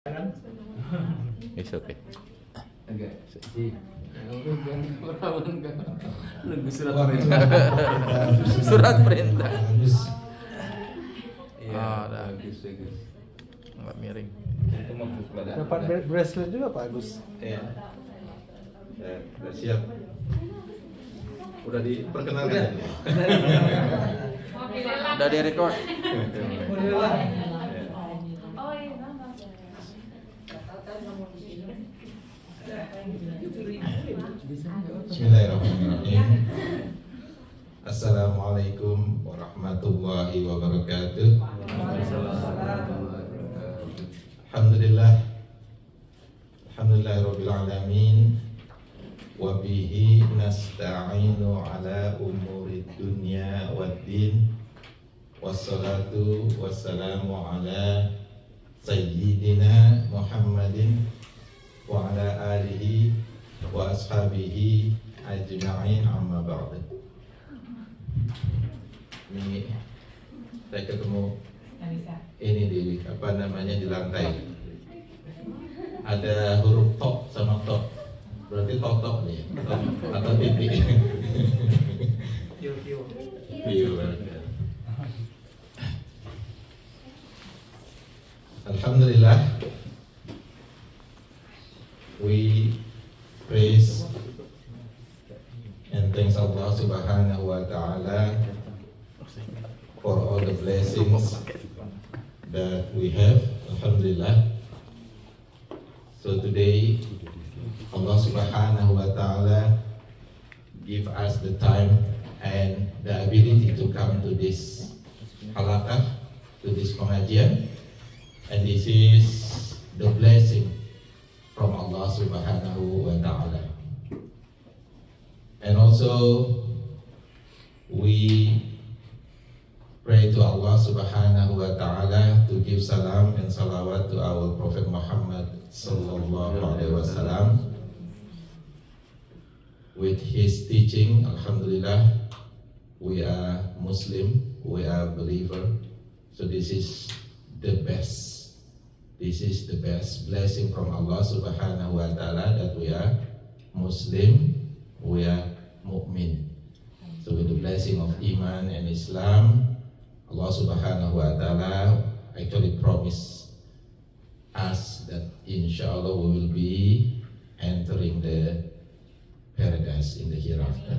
It's okay. Agak sih. Nunggu surat perintah. Surat perintah. Iya, bagus. Nggak miring. Itu maksud pada. Dapat bracelet juga Pak Agus. Iya. Udah siap. Udah diperkenalkan. Udah di record. Bismillahirrahmanirrahim. Assalamualaikum warahmatullahi wabarakatuh. Alhamdulillahirabbil alamin. Wa bihi nasta'inu ala umurid dunya waddin. Wassalatu wassalamu ala sayyidina Muhammadin wa ala alihi wa ashabihi ajma'in, amma ba'd. Ini saya ketemu ini di apa namanya di lantai. Ada huruf tok sama tok. Berarti tok nih atau titik. Piu. Alhamdulillah, we praise and thanks Allah Subhanahu wa Ta'ala for all the blessings that we have. Alhamdulillah. So today, Allah Subhanahu wa Ta'ala give us the time and the ability to come to this halaqah, to this pengajian. And this is the blessing from Allah Subhanahu wa Ta'ala. And also we pray to Allah Subhanahu wa Ta'ala to give salam and salawat to our Prophet Muhammad Sallallahu Alaihi Wasallam. With his teaching, Alhamdulillah, we are Muslim, we are believer. So this is the best. This is the best blessing from Allah Subhanahu wa Ta'ala, that we are Muslim, we are mu'min. So with the blessing of Iman and Islam, Allah Subhanahu wa Ta'ala actually promised us that inshallah we will be entering the paradise in the hereafter.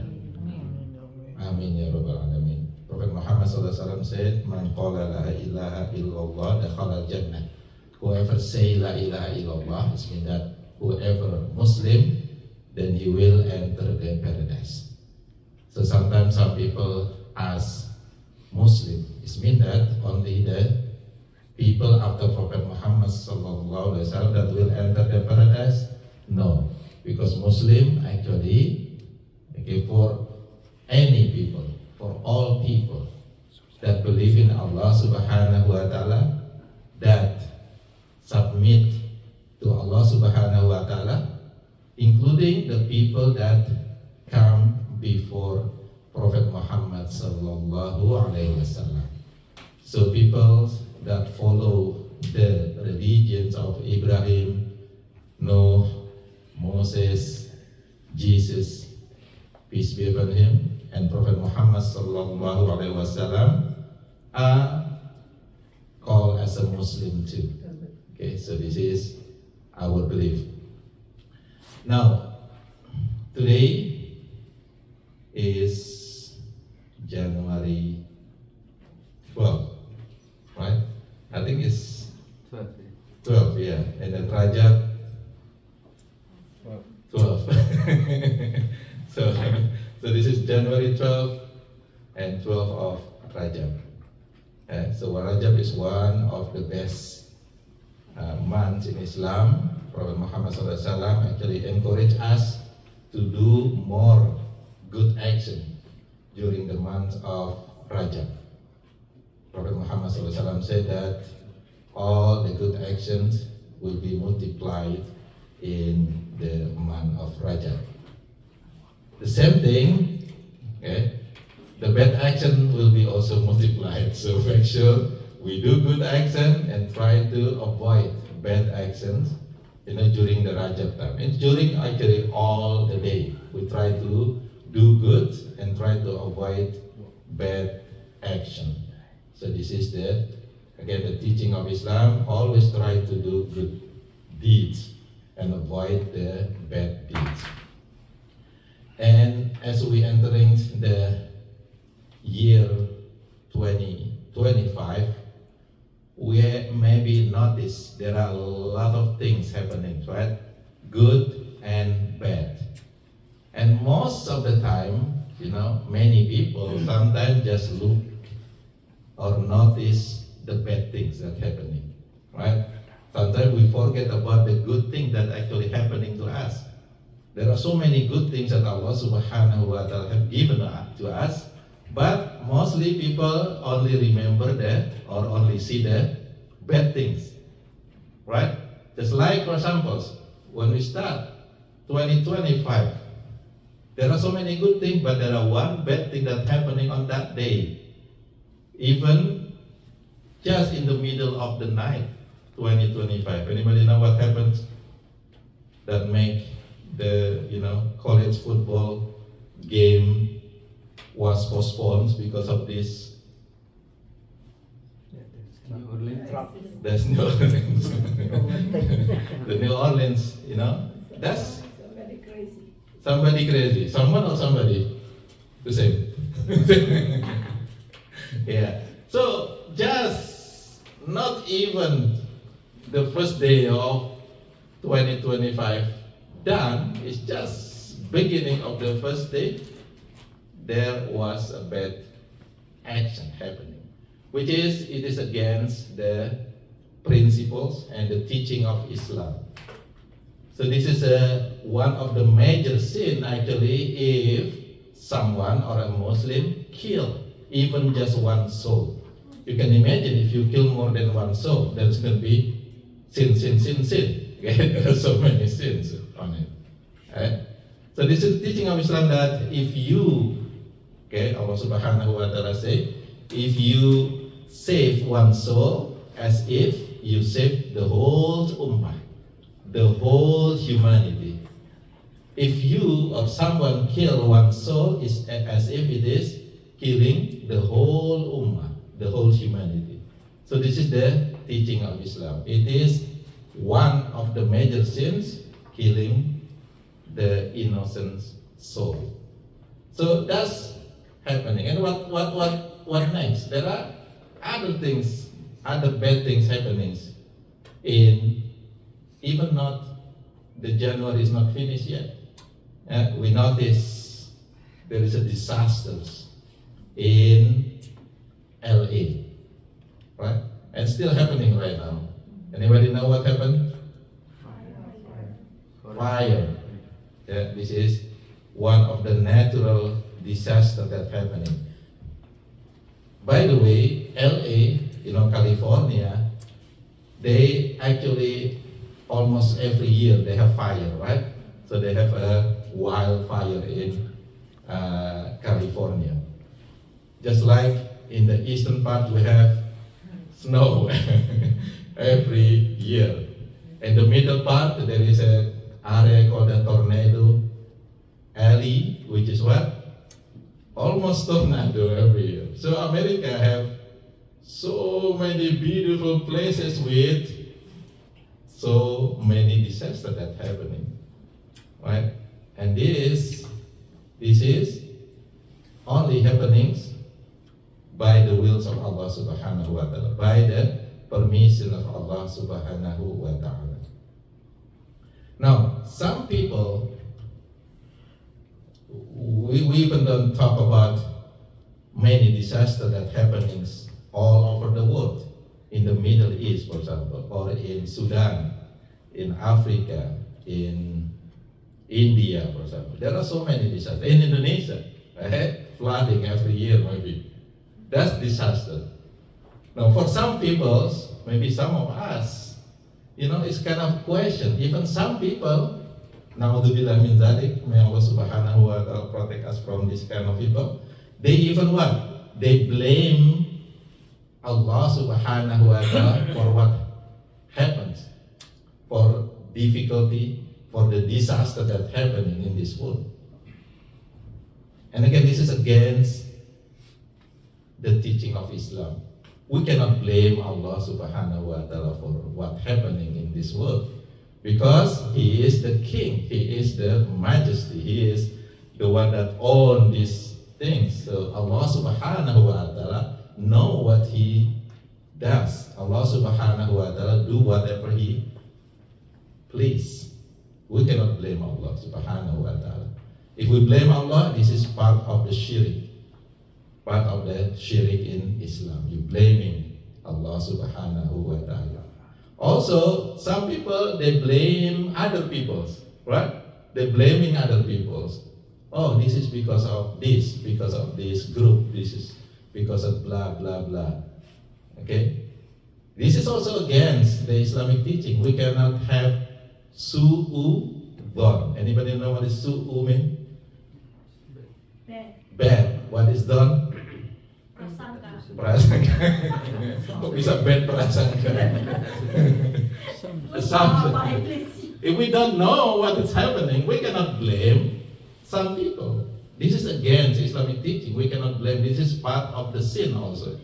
Amin ya rabbal alamin. Prophet Muhammad SAW said, "Man qala la ilaha illallah dakhala jannah." Whoever say la ilaha illallah, it means that whoever Muslim, then he will enter the paradise. So sometimes some people ask, Muslim, it means that only the people after Prophet Muhammad sallallahu alaihi wasallam that will enter the paradise? No, because Muslim actually, okay, for any people, for all people that believe in Allah Subhanahu wa Ta'ala, that submit to Allah Subhanahu wa Ta'ala, including the people that come before Prophet Muhammad sallallahu alaihi wasallam. So people that follow the religions of Ibrahim, Noah, Moses, Jesus, peace be upon him, and Prophet Muhammad sallallahu alaihi wasallam are called as a Muslim too. Okay, so this is our belief. Now, today is January 12, right? I think it's 12, yeah. And then Rajab 12. so this is January 12 and 12 of Rajab. So Rajab is one of the best months in Islam. Prophet Muhammad SAW actually encouraged us to do more good action during the month of Rajab. Prophet Muhammad SAW said that all the good actions will be multiplied in the month of Rajab. The same thing, okay, the bad action will be also multiplied. So make sure we do good action and try to avoid bad actions, during the Rajab time. And during actually all the day, we try to do good and try to avoid bad action. So this is the teaching of Islam. Always try to do good deeds and avoid the bad deeds. And as we entering the year 2025, we maybe notice there are a lot of things happening, right? Good and bad. And most of the time, many people sometimes just look or notice the bad things that are happening, right? Sometimes we forget about the good thing that actually happening to us. There are so many good things that Allah Subhanahu wa Ta'ala have given to us, but mostly people only remember or only see the bad things, right? Just like, for example, when we start 2025, there are so many good things, but there are one bad thing that's happening on that day. Even just in the middle of the night, 2025. Anybody know what happens that make the college football game was postponed because of this? New Orleans. That's New Orleans. The New Orleans, that's somebody crazy. Someone or somebody? The same. Yeah. So just not even the first day of 2025 done, it's just beginning of the first day, there was a bad action happening, which is, it is against the principles and the teaching of Islam. So this is one of the major sin actually, if someone or a Muslim kill even just one soul. You can imagine if you kill more than one soul, there's going to be sin. Okay? There are so many sins on it. Right? So this is the teaching of Islam that if you, Allah Subhanahu wa Ta'ala say, if you save one soul, as if you save the whole ummah, the whole humanity. If you or someone kill one soul, it's as if it is killing the whole ummah, the whole humanity. So this is the teaching of Islam. It is one of the major sins, killing the innocent soul. So that's happening. And what next? There are other things, other bad things happening in, even not, the January is not finished yet. We notice there is a disaster in LA, right? And still happening right now. Anybody know what happened? Fire. Yeah, this is one of the natural disasters that's happening. By the way, LA, California, they actually almost every year they have fire, right? So they have a wildfire in California. Just like in the eastern part, we have snow every year. In the middle part, there is an area called a tornado alley, which is what? Almost tornado every year. So America have so many beautiful places with so many disasters that happening, right? And this is only happenings by the wills of Allah Subhanahu wa Ta'ala, by the permission of Allah Subhanahu wa Ta'ala. Now, some people, we even don't talk about many disasters that happenings all over the world. In the Middle East, for example, or in Sudan, in Africa, in India, for example. There are so many disasters. In Indonesia, flooding every year maybe. That's disaster. Now for some people, maybe some of us, it's kind of question. Even some people, na'udzubillah min dzalik, may Allah Subhanahu wa Ta'ala protect us from this kind of people. They even what? They blame Allah Subhanahu wa Ta'ala for what happens. difficulty, for the disaster that's happening in this world. And again, this is against the teaching of Islam. We cannot blame Allah subhanahu wa ta'ala for what's happening in this world, because He is the King, He is the Majesty, He is the one that owns these things. So Allah subhanahu wa ta'ala know what He does. Allah subhanahu wa ta'ala do whatever He please. We cannot blame Allah subhanahu wa ta'ala. If we blame Allah, this is part of the shirk. Part of the shirk in Islam. You blaming Allah subhanahu wa ta'ala. Also, some people, they blame other peoples, right? They're blaming other peoples. Oh, this is because of this group, this is because of blah, blah, blah. Okay? This is also against the Islamic teaching. We cannot have su'udhan. Anybody know what is su'u mean? Bad. What is done? Prasangka. Kok bisa bad prasangka? Assumption. If we don't know what is happening, we cannot blame some people. This is against Islamic teaching. We cannot blame. This is part of the sin also.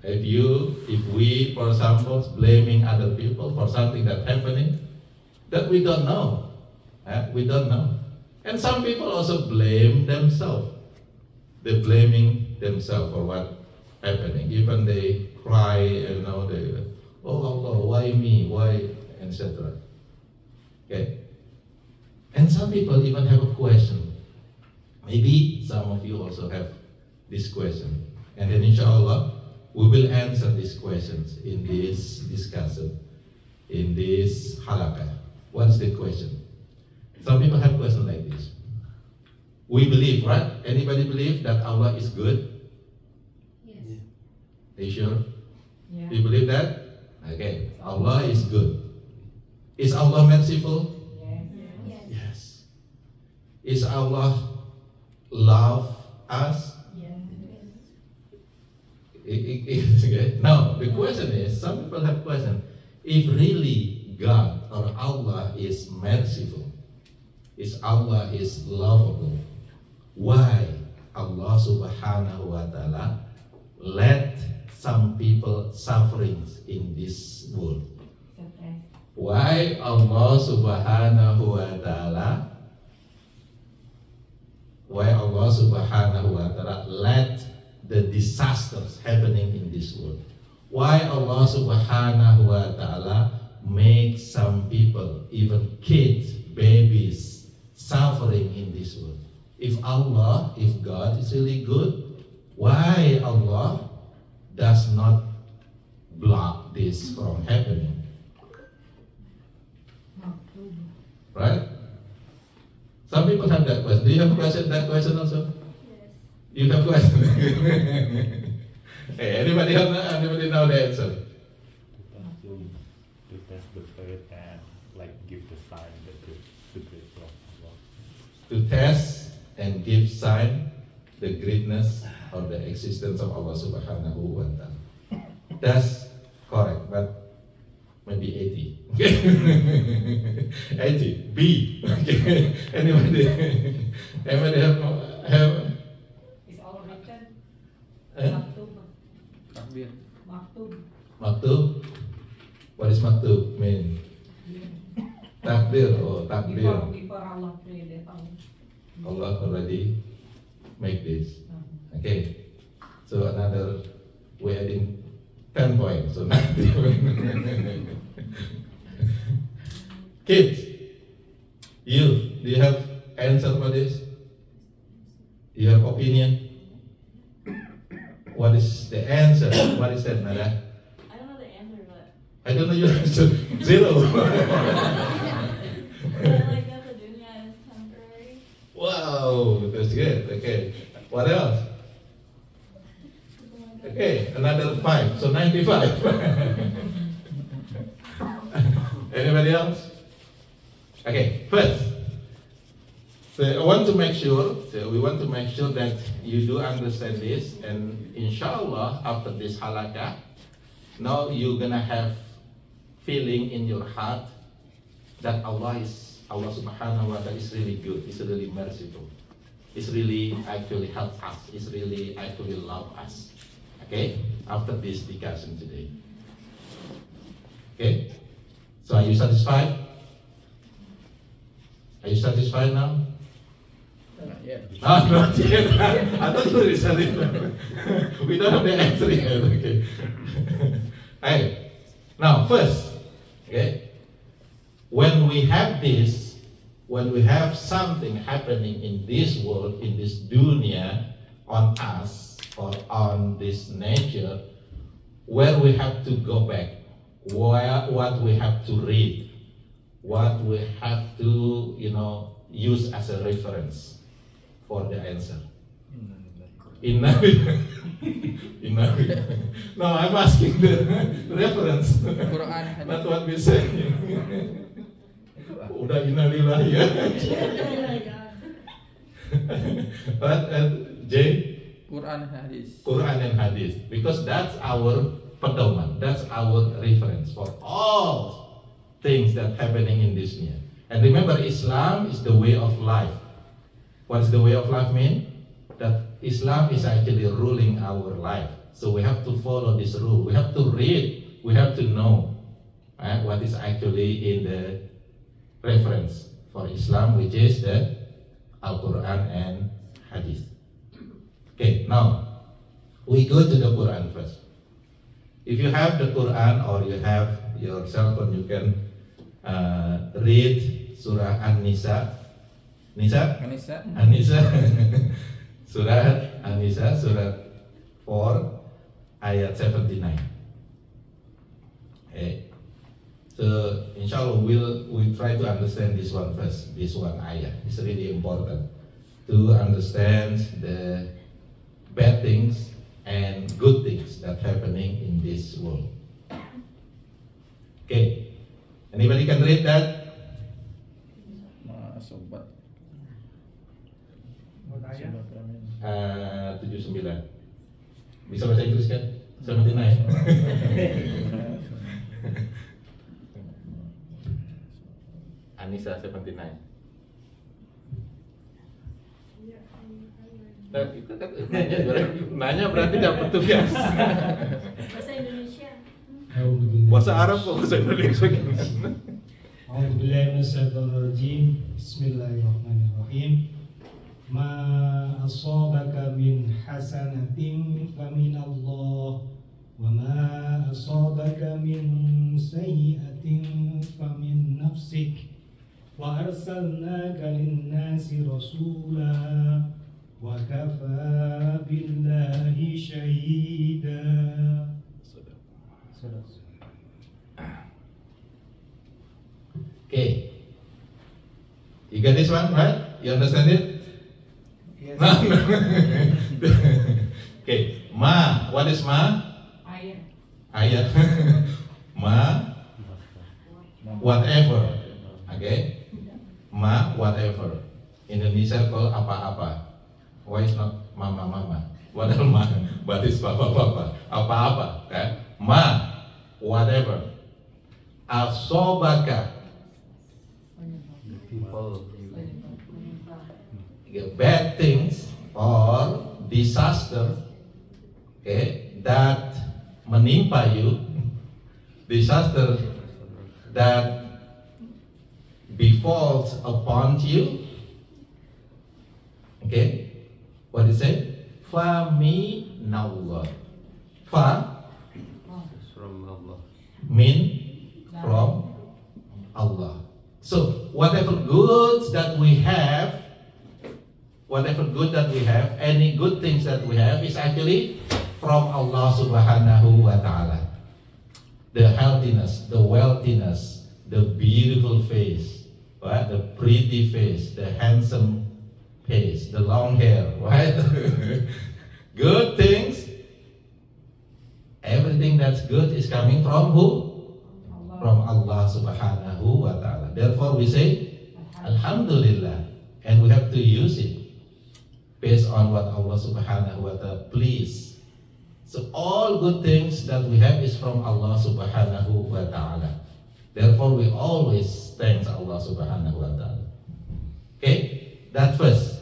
If we, for example, blaming other people for something that's happening that we don't know, we don't know. And some people also blame themselves. They're blaming themselves for what's happening. Even they cry, they, oh Allah, why me, why, etc. Okay. And some people even have a question. Maybe some of you also have this question. And then inshallah, we will answer these questions in this discussion, in this halaqah. What's the question? Some people have questions like this. We believe, right? Anybody believe that Allah is good? Yes. Are you sure? Yeah. Do you believe that? Okay. Allah is good. Is Allah merciful? Yes. Yes. Is Allah love us? Yes. No, the question is, some people have question. If really God or Allah is merciful, is Allah is lovable, why Allah subhanahu wa ta'ala let some people sufferings in this world? Why Allah subhanahu wa ta'ala let the disasters happening in this world? Why Allah subhanahu wa ta'ala make some people, even kids, babies, suffering in this world? If God is really good, why Allah does not block this from happening? Right? Some people have that question. Do you have that question also? Yes. You have question? Hey, anybody know the answer? To test the faith and give the sign that the great of Allah. To test and give sign the greatness of the existence of Allah subhanahu wa ta'ala. That's correct, but maybe 80. 80. B. Okay. Anybody have It's all written. eh? Takbir. Maktub? What is maktub mean? Takbir. Oh, takbir. Before Allah created Allah already make this. Okay. So another, we're adding 10 points. So 90. Kids, do you have answer for this? Do you have opinion? What is the answer? What is that, Nada? I don't know the answer, but I don't know your answer. Zero. like that the dunya is temporary. Wow, that's good. Okay. What else? Okay, another 5. So 95. Anybody else? Okay, first. So we want to make sure that you do understand this, and inshallah after this halaqah, now you're gonna have feeling in your heart that Allah Subhanahu wa Ta'ala is really good, is really merciful, is really actually help us, is really actually love us. Okay, after this discussion today. Okay, so are you satisfied? Are you satisfied now? Not yet. Ah, not yet. I thought you were satisfied. We don't have the answer yet. Okay. Hey, now first, okay, when we have this, when we have something happening in this world, in this dunya, on us or on this nature, where we have to go back, what we have to read, what we have to, use as a reference for the answer. Inna No, I'm asking the reference. Quran. Not what we say. Udah innalillahi ya. But Jay, Quran hadis. Quran and hadis, because that's our pedoman, that's our reference for all things that happening in this year. And remember, Islam is the way of life. What does the way of life mean? That Islam is actually ruling our life. So we have to follow this rule. We have to read. We have to know what is actually in the reference for Islam, which is the Al-Quran and Hadith. Okay, now we go to the Quran first. If you have the Quran or you have your cell phone, you can read Surah An-Nisa. Anissa. Surah An-Nisa, Surah 4, ayat 79. Okay. So inshallah we'll try to understand this one first. This one ayat. It's really important to understand the bad things and good things that happening in this world. Okay. Anybody can read that? Sobat. 79. Bisa bahasa Inggris kan? 79. Anissa 79. Nah, itu kan nanya berarti dapat tugas. Bahasa Indonesia. Bahasa Arab kok bahasa Indonesia. A'udzubillahi minasyaitonirrajim. Bismillahirrahmanirrahim. Ma asabaka min hasanatin faminallah wa ma asabaka min sayyi'atin famin nafsik wa arsalnaka lin-nasi rasula wa kafa billahi syahida. Okay. You got this one, right? You understand it? Yes. No. Okay. Ma. What is ma? Ayah. Ayat. Ma. Whatever. Okay. Ma. Whatever. Indonesia call apa-apa. Why is not mama? What is ma? What is papa? Apa-apa. Okay? Ma. Whatever. Asobaka. Bad things or disaster, okay, that menimpa you, disaster that befalls upon you, okay, what is it? Fa minallah. Fa From Allah. min from Allah. So whatever goods that we have, any good things that we have is actually from Allah Subhanahu wa Ta'ala. The healthiness, the wealthiness, the beautiful face, right? The pretty face, the handsome face, the long hair, right? Good things, everything that's good is coming from who? From Allah Subhanahu wa Ta'ala. Therefore we say Alhamdulillah, and we have to use it based on what Allah Subhanahu wa Ta'ala please. So all good things that we have is from Allah Subhanahu wa Ta'ala. Therefore we always thank Allah Subhanahu wa Ta'ala. Okay, that first.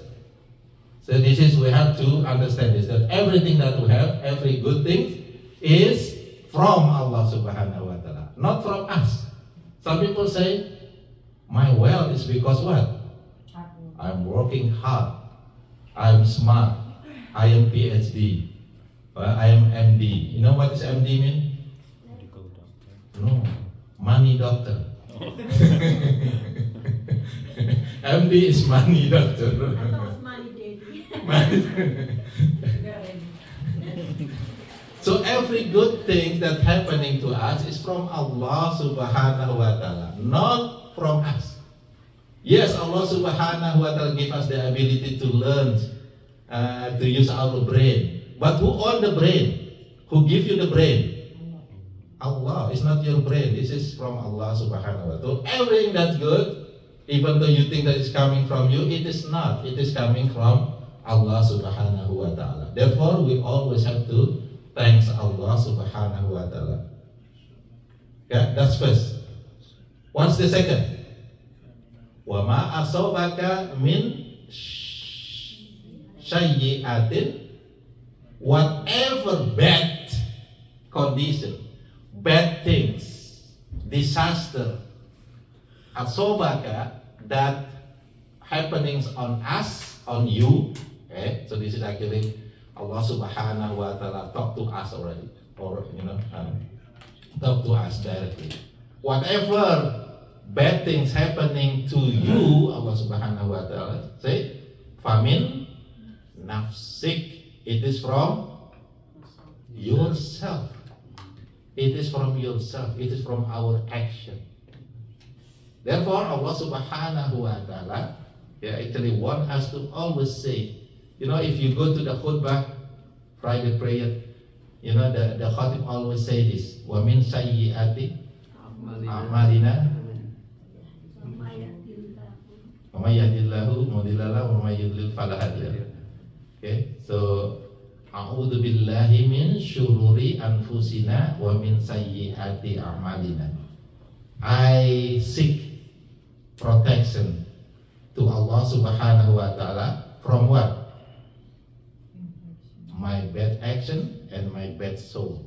So this is, we have to understand this, that everything that we have, every good thing is from Allah Subhanahu wa Ta'ala, not from us. Some people say, my wealth is because what? I'm working hard, I'm smart, I am PhD, I am MD. You know what is MD mean? Medical doctor. No, money doctor. MD is money doctor. I thought it was money daddy. So every good thing that's happening to us is from Allah Subhanahu wa Ta'ala, not from us. Yes, Allah Subhanahu wa Ta'ala give us the ability to learn, to use our brain. But who own the brain? Who give you the brain? Allah. It's not your brain. This is from Allah Subhanahu wa Ta'ala. So everything that's good, even though you think that it's coming from you, it is not. It is coming from Allah Subhanahu wa Ta'ala. Therefore, we always have to thank Allah Subhanahu wa Ta'ala. Yeah, that's first. What's the second? Wa ma asabaka min sayyi'atin, whatever bad condition, bad things, disaster, asobaka, that happenings on us, on you. Okay, so this is actually Allah Subhanahu wa Ta'ala talk to us already, or talk to us directly. Whatever bad things happening to you, Allah Subhanahu wa Ta'ala say, famin nafsik, it is from yourself. It is from yourself. It is from our action. Therefore, Allah Subhanahu wa Ta'ala actually want us to always say, if you go to the khutbah, Friday prayer, the khatib always say this, wa min sayyi'ati a'malina wa may yahdihillahu mudilla lahu wa may yudlil fala hadiya lahu. Okay, so a'udzu billahi min syururi anfusina wa min sayyi'ati a'malina. I seek protection to Allah Subhanahu wa Ta'ala from what? My bad action and my bad soul.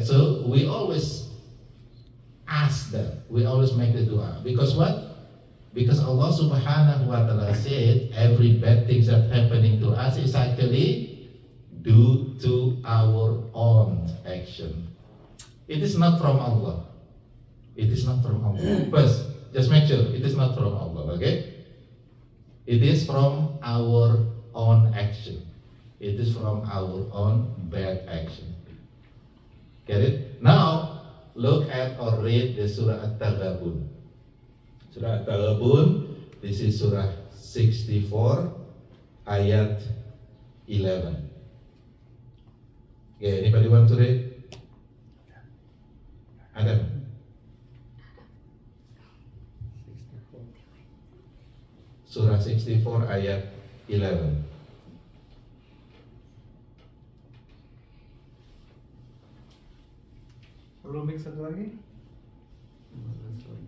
So we always ask that. We always make the dua. Because what? Because Allah Subhanahu wa Ta'ala said every bad thing that's happening to us is actually due to our own action. It is not from Allah. It is not from Allah. First, just make sure it is not from Allah, okay? It is from our own action. It is from our own bad action. Get it? Now, look at or read the Surah At-Taghabun. Surah At-Taghabun, this is Surah 64, ayat 11. Okay, anybody want to read? Adam. Surah 64 ayat 11. Perlu mix satu lagi?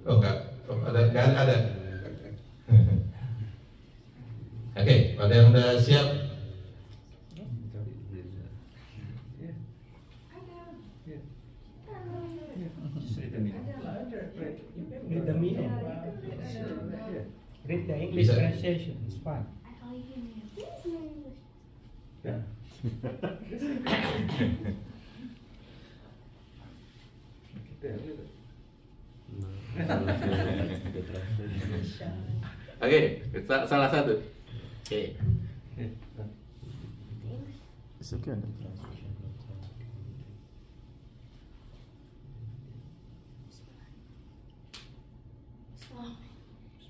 Oh enggak, ada. Oke, pada yang udah siap? Read the meaning. Read the English translation. It's fine. Yeah. Oke, salah satu. Oke. It's okay.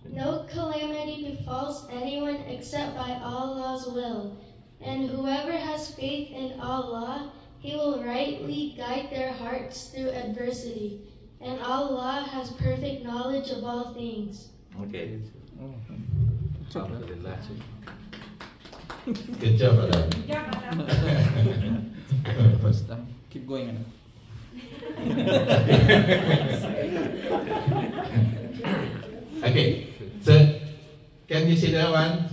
No calamity befalls anyone except by Allah's will, and whoever has faith in Allah, He will rightly guide their hearts through adversity, and Allah has perfect knowledge of all things. Okay. Alhamdulillah. Good job, Adam. First time. Keep going. Okay, so can you see that one?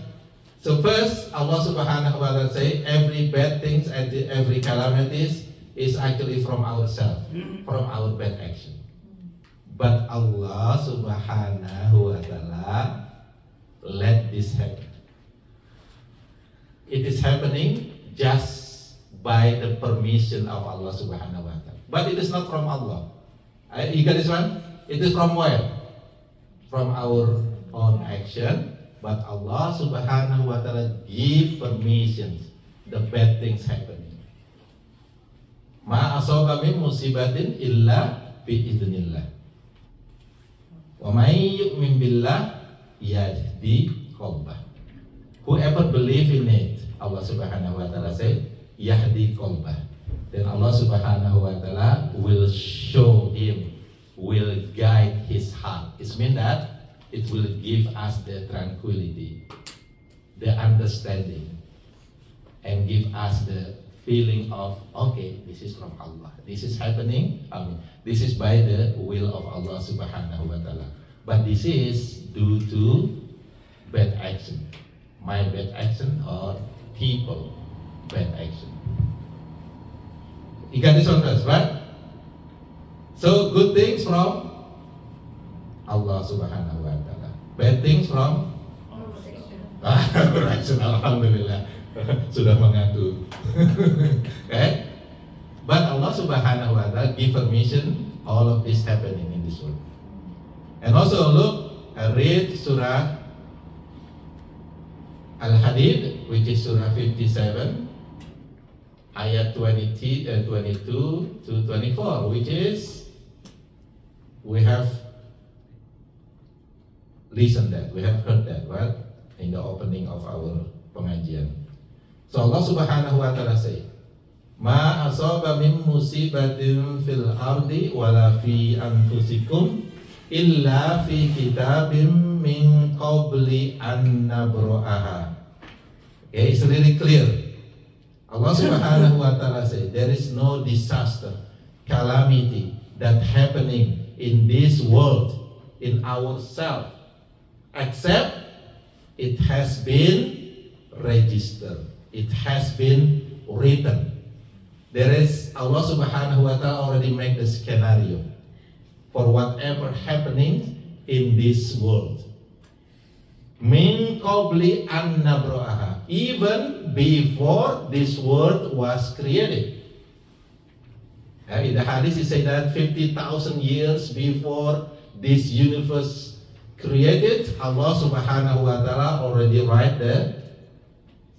So first, Allah Subhanahu wa Taala say every bad things and every calamities is actually from ourselves, from our bad action. But Allah Subhanahu wa Taala let this happen. It is happening just by the permission of Allah Subhanahu wa Taala. But it is not from Allah. You got this one? It is from where? From our own action. But Allah Subhanahu wa Taala give permissions the bad things happening. Ma asaba min musibatin illa bi idznillah. Wa may yu'min billah yahdi qalbah. Whoever believe in it, Allah Subhanahu wa Taala say yahdi qalbah. Then Allah Subhanahu wa Taala will show him, will guide his heart. It means that it will give us the tranquility, the understanding, and give us the feeling of, okay, this is from Allah. This is happening. This is by the will of Allah Subhanahu wa Taala. But this is due to bad action, my bad action or people bad action. You got this one first, right? So good things from Allah Subhanahu wa Taala. Bad things from Alhamdulillah. Sudah mengantuk. Okay? But Allah Subhanahu wa Taala give permission all of this happening in this world. And also look, read Surah Al-Hadid, which is Surah 57, ayat 22 to 24, which is we have listened that, we have heard that, right? In the opening of our pengajian. So Allah Subhanahu wa Taala say, Ma asaba min musibatin fil ardi wala fi anfusikum illa fi kitabim min qabli an nabra'aha. Okay, it's really clear. Allah Subhanahu wa Taala say there is no disaster, calamity that happening in this world, in ourselves, except it has been registered, it has been written. There is, Allah Subhanahu wa Taala already made the scenario for whatever happening in this world. Min qabli an nabra'aha, even before this world was created. In the hadith it says that 50,000 years before this universe created, Allah Subhanahu wa Taala already write the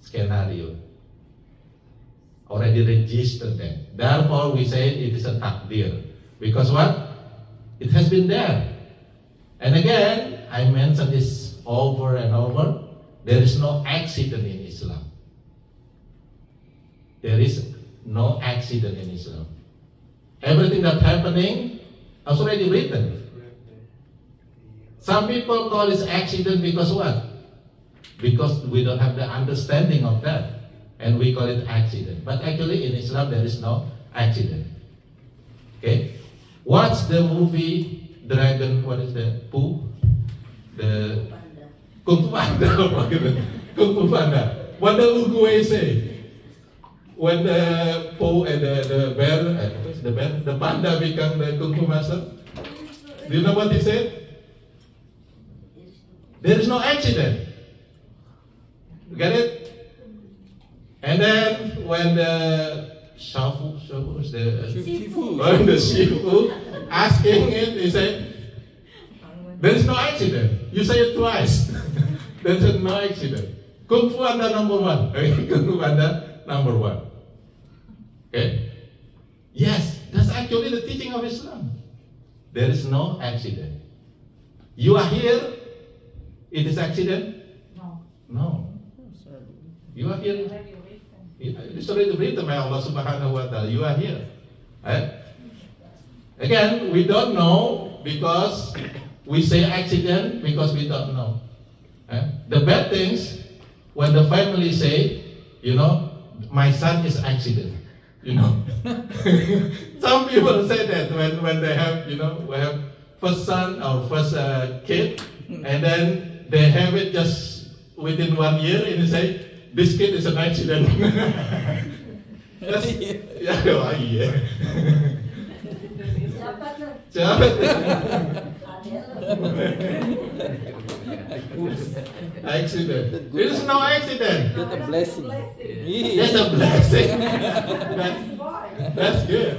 scenario, already registered that. Therefore we say it is a takdir, because what? It has been there. And again, I mentioned this over and over, there is no accident in Islam. There is no accident in Islam. Everything that's happening is already written. Some people call it accident because what? Because we don't have the understanding of that, and we call it accident. But actually in Islam there is no accident. Okay? Watch the movie Dragon, what is the Pooh? The Kung Fu Panda. Kung Fu Panda. What the Uruguay say? When the Pooh and the bear, the panda become the Kung Fu master? Do you know what he said? There is no accident. You get it? And then when the Shifu asking it, he said, there is no accident. You say it twice. There is no accident. Kung Fu Panda number one. Kung Fu Panda number one. Okay? Yes, that's actually the teaching of Islam. There is no accident. You are here, it is accident? No. No. You are here. It's already written by Allah Subhanahu wa Taala. You are here. Right? Again, we don't know because we say accident because we don't know. The bad things, when the family say, you know, my son is accident. You know, some people say that when they have, you know, we have first son or first kid, And then they have it just within 1 year, and they say, this kid is an accident. That's, yeah, oh, yeah. Siapa tuh? Accident. It is no accident. That's a blessing. It's a blessing. That's good.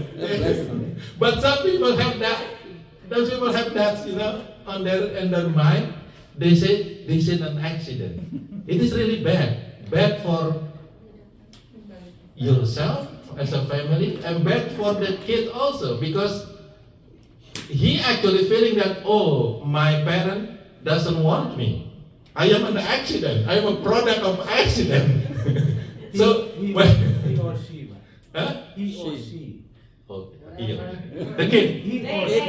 But some people have that. Those people have that, on their mind. They say this is an accident. It is really bad. Bad for yourself as a family, and bad for the kid also, because he actually feeling that, oh, my parent doesn't want me. I am an accident. I am a product of accident. So he when or she, huh? he or she, Oh, he, the kid. he or she.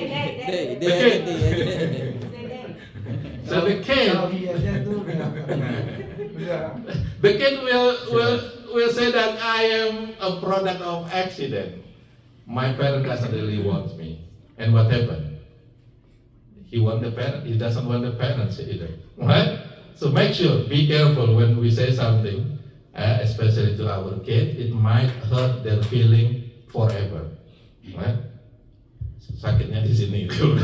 They. So the kid. Kalau dia aja tuh udah. The kid will say that I am a product of accident. My parent doesn't really want me. And what happened? He want the parent. He doesn't want the parents either. Right? So make sure, be careful when we say something, especially to our kid. It might hurt their feeling forever. Right? Sakitnya di sini itu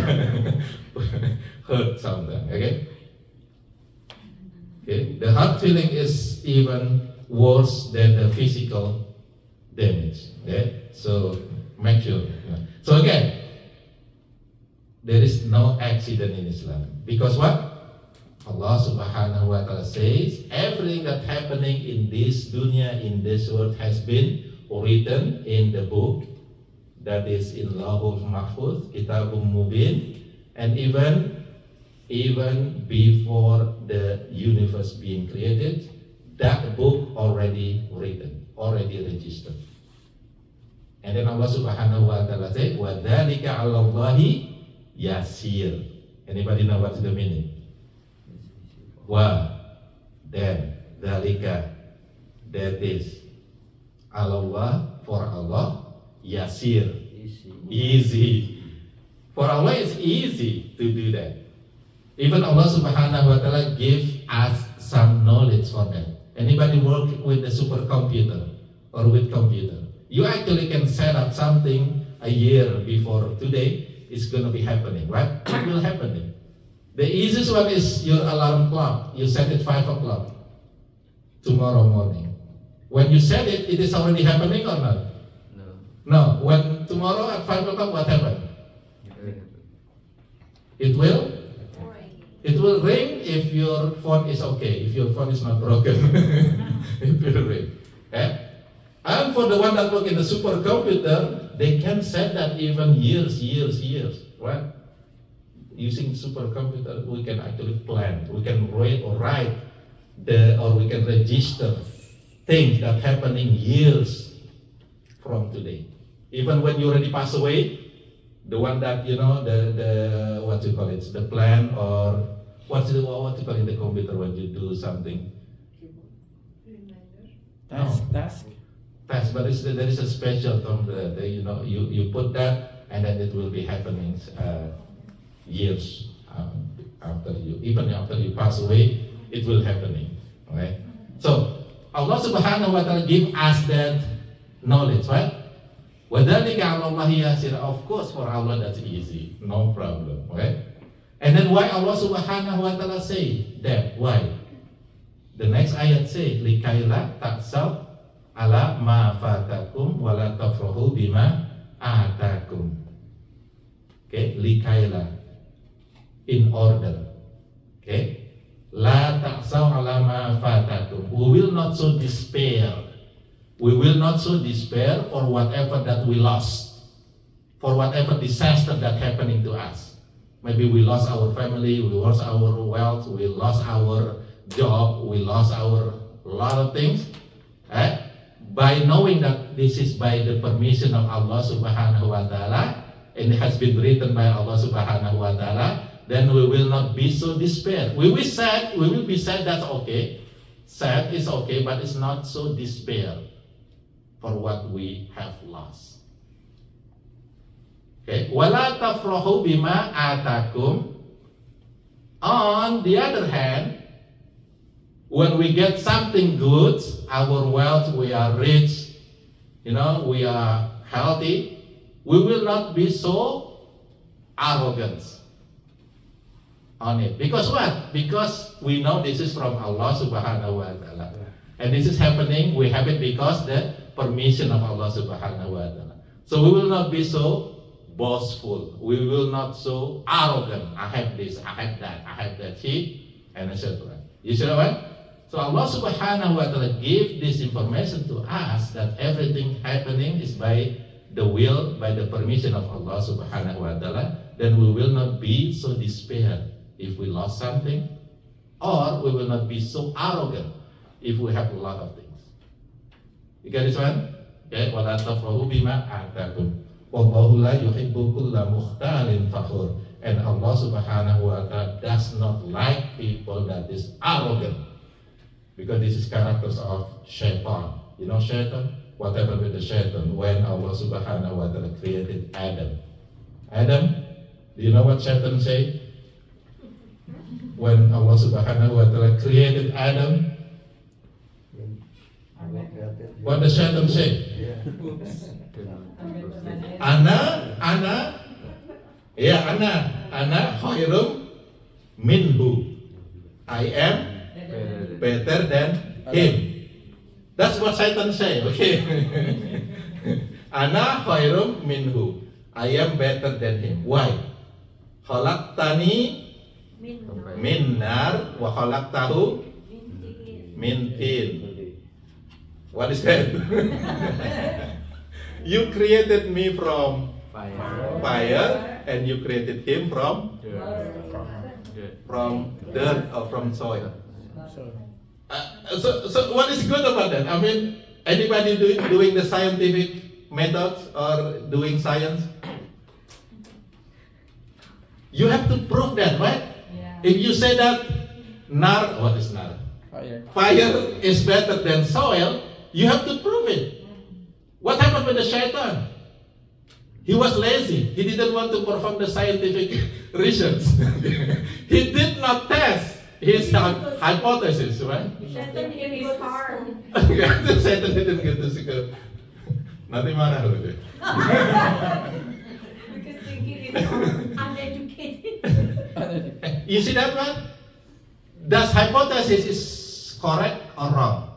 hurt something. Okay? Okay, the heart feeling is even worse than the physical damage. Okay, so make sure. So again, there is no accident in Islam, because what? Allah Subhanahu wa Ta'ala says everything that happening in this dunya, in this world, has been written in the book that is in Lahul Mahfuz, Kitabum Mubin, and even before the universe being created, that book already written, already registered. And then Allah Subhanahu wa Ta'ala said, وَذَلِكَ عَلَى اللَّهِ يَسِيرٌ. Anybody know what's the meaning? Then, dhalika, that is, Allah, for Allah, yasir, easy. For Allah it's easy to do that. Even Allah Subhanahu wa Ta'ala give us some knowledge for that. Anybody work with a supercomputer or with computer? You actually can set up something a year before today. It's going to be happening, right? It will happen. The easiest one is your alarm clock. You set it 5 o'clock tomorrow morning. When you set it, it is already happening or not? No. When tomorrow at 5 o'clock, what happened? It will? It will ring if your phone is okay. If your phone is not broken, it will ring. Okay? And for the one that work in the supercomputer, they can set that even years, right? Using supercomputer, we can actually plan, we can write, or we can register things that happening years from today. Even when you already pass away, the one that the what you call it, the plan, or what you call it in the computer when you do something. Task. Task, but there is a special term that you put that, and then it will be happening years after you pass away, it will happening. Okay? So Allah Subhanahu wa Ta'ala give us that knowledge, right? وَذَلِكَ عَلَى اللَّهِ يَسِيرٌ. Of course, for Allah that's easy, no problem. Okay? And then why Allah Subhanahu wa Ta'ala say that? Why? The next ayat say, لِكَيْلَا تَعْسَوْا عَلَى مَا فَاتَكُمْ وَلَا تَفْرَحُوا بِمَا آتَاكُمْ. Okay? لِكَيْلَا, in order. Okay? La ta'saw ala ma fatakum. We will not so despair. We will not so despair for whatever that we lost, for whatever disaster that happening to us. Maybe we lost our family, we lost our wealth, we lost our job, we lost our lot of things. By knowing that this is by the permission of Allah Subhanahu wa Ta'ala, and it has been written by Allah Subhanahu wa Ta'ala, then we will not be so despair. We will be sad, that's okay. Sad is okay, but it's not so despair for what we have lost. Okay. Wala tafrahu bima atakum. On the other hand, when we get something good, our wealth, we are rich, we are healthy, we will not be so arrogant on it. Because what? Because we know this is from Allah subhanahu wa ta'ala. And this is happening, we have it because the permission of Allah subhanahu wa ta'ala. So we will not be so boastful. We will not so arrogant. I have this, I have that sheep, and etc. You see what? So Allah subhanahu wa ta'ala gave this information to us that everything happening is by the will, by the permission of Allah subhanahu wa ta'ala. Then we will not be so despair if we lost something, or we will not be so arrogant if we have a lot of things. You get this one? Okay, wala tafrahu bima atakum. Wallahu la yuhibbu kulla mukhtalin fakhur. And Allah subhanahu wa ta'ala does not like people that is arrogant. Because this is characters of shaitan. You know shaitan? What happened with the shaitan when Allah subhanahu wa ta'ala created Adam? Adam, do you know what shaitan said? When Allah subhanahu wa ta'ala created Adam, what does shaitan say? Ana khairum minhu. I am better than him. That's what Satan say, okay? Ana khairum minhu. I am better than him. Why? Khalaqtani min nar wa khalaqtahu min tin. What is that? You created me from fire, and you created him from dirt or from soil. So what is good about that? I mean, anybody doing the scientific methods or doing science? You have to prove that, right? Yeah. If you say that nar, what is nar? Fire is better than soil, you have to prove it. What happened with the shaitan? He was lazy. He didn't want to perform the scientific research. He did not test his hypothesis, right? Shaitan hit his heart. Shaitan didn't get to secure. Nanti marah loh deh. Because thinking is uneducated. You see that one? Does hypothesis is correct or wrong?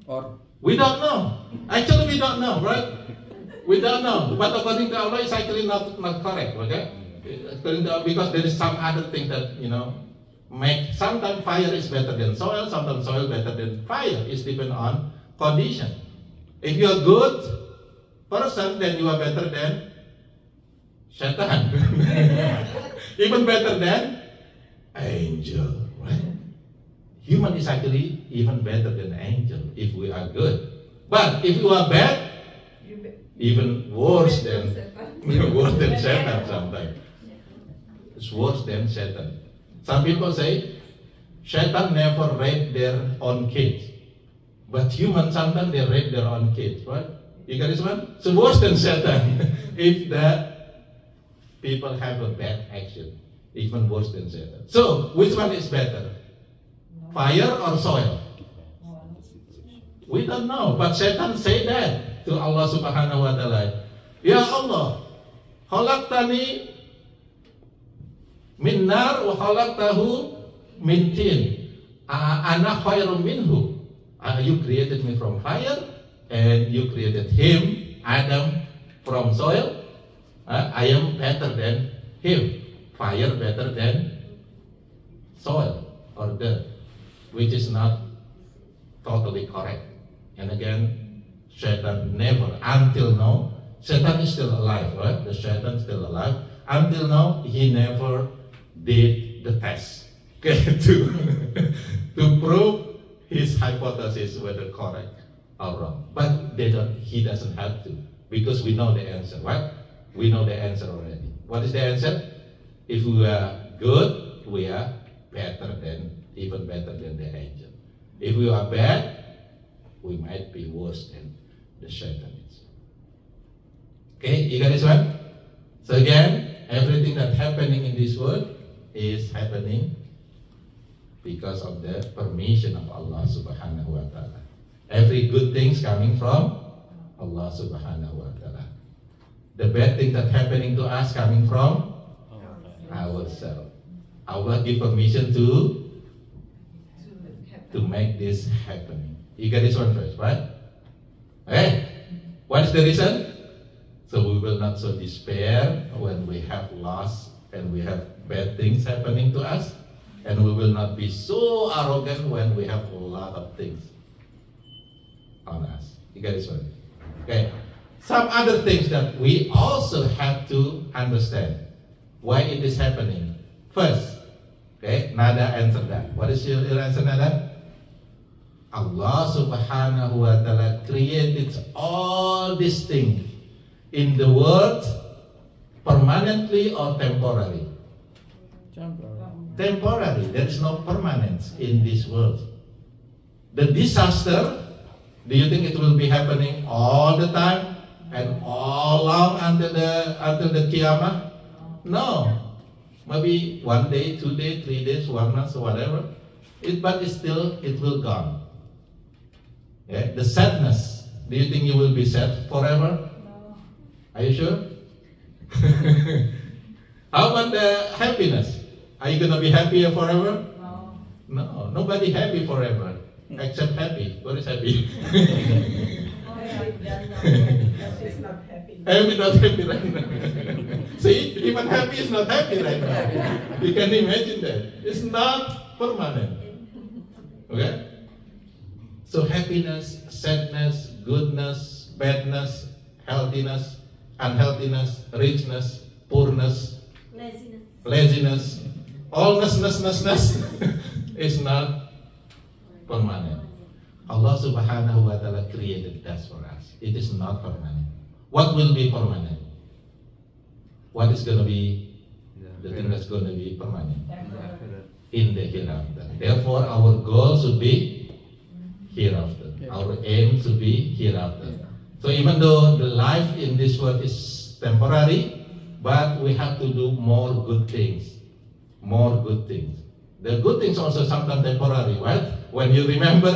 Or we don't know. Actually, we don't know, right? We don't know. But according to Allah, it's actually not correct, okay? Because there is some other thing that, make. Sometimes fire is better than soil, sometimes soil better than fire. It's depend on condition. If you are good person, then you are better than shaitan. Even better than angel, right? Human is actually even better than angel if we are good. But if you are bad, even worse than Satan sometimes. It's worse than Satan. Some people say Satan never raped their own kids, but humans sometimes they rape their own kids, right? You get this one? So worse than Satan. If the people have a bad action, even worse than Satan. So which one is better? Fire or soil? We don't know, but Satan say that to Allah subhanahu wa ta'ala. Ya Allah, khalaqtani min nar wa khalaqtahu min tin. Ana khairum minhu. You created me from fire, and you created him, Adam, from soil. I am better than him. Fire better than soil or dirt, which is not totally correct. And again, Satan never, until now, Satan is still alive, right? The Satan is still alive. Until now, he never did the test, okay, to prove his hypothesis whether correct or wrong. But he doesn't have to, because we know the answer, right? We know the answer already. What is the answer? If we are good, we are even better than the angel. If we are bad, we might be worse than the shaitan. Okay, you got this one? So again, everything that's happening in this world is happening because of the permission of Allah subhanahu wa ta'ala. Every good thing is coming from Allah subhanahu wa ta'ala. The bad thing that's happening to us coming from ourselves. Allah give permission to make this happening. You get this one first, right? Okay? What is the reason? So we will not so despair when we have loss and we have bad things happening to us, and we will not be so arrogant when we have a lot of things on us. You get this one? Okay. Some other things that we also have to understand why it is happening. First, okay, Nada answered that. What is your answer, Nada? Allah subhanahu wa ta'ala created all these things in the world permanently or temporary? Temporary. There is no permanence in this world. The disaster, do you think it will be happening all the time and all along until the Qiyamah? No. Maybe 1 day, 2 days, 3 days, 1 month, or whatever. But still, it will gone. Yeah? The sadness, do you think you will be sad forever? No. Are you sure? How about the happiness? Are you going to be happy forever? No. No, nobody happy forever except happy. What is happy? It's not happy. Happy, not happy right now. See, even happy is not happy right now. You can imagine that. It's not permanent. Okay? So happiness, sadness, goodness, badness, healthiness, unhealthiness, richness, poorness, laziness, allness is not permanent. Allah subhanahu wa ta'ala created that for us. It is not permanent. What will be permanent? What is going to be the thing that's going to be permanent? In the hereafter. Therefore, our goal should be hereafter. Our aim should be hereafter. So even though the life in this world is temporary, but we have to do more good things. More good things. The good things also sometimes temporary, right? When you remember,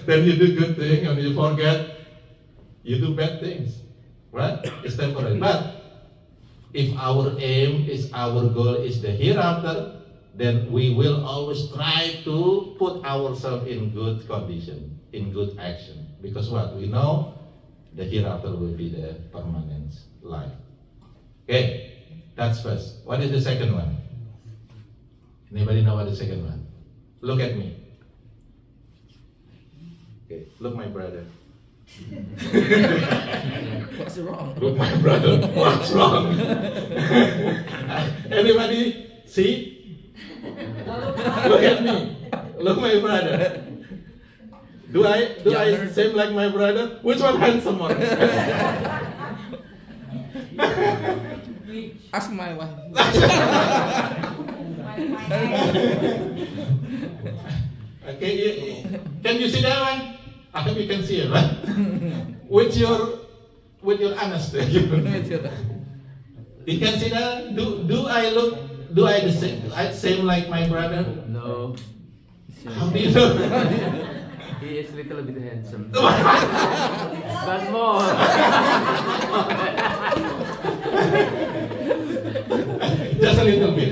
then you do good things. When you forget, you do bad things, right? It's temporary. But if our aim is, our goal is the hereafter, then we will always try to put ourselves in good condition, in good action. Because what? We know the hereafter will be the permanent life. Okay, that's first. What is the second one? Anybody know what the second one? Look at me. Okay, look my brother. What's wrong? Look my brother. What's wrong? Anybody see? Look at me. Look my brother. Do I seem like my brother? Which one handsome one? Ask my wife. Okay, can you see that one? I hope you can see it, right? With your honesty. You can see that? Do I look? Do I the same like my brother? No. How do you know? He is a little bit handsome. But more. Just a little bit.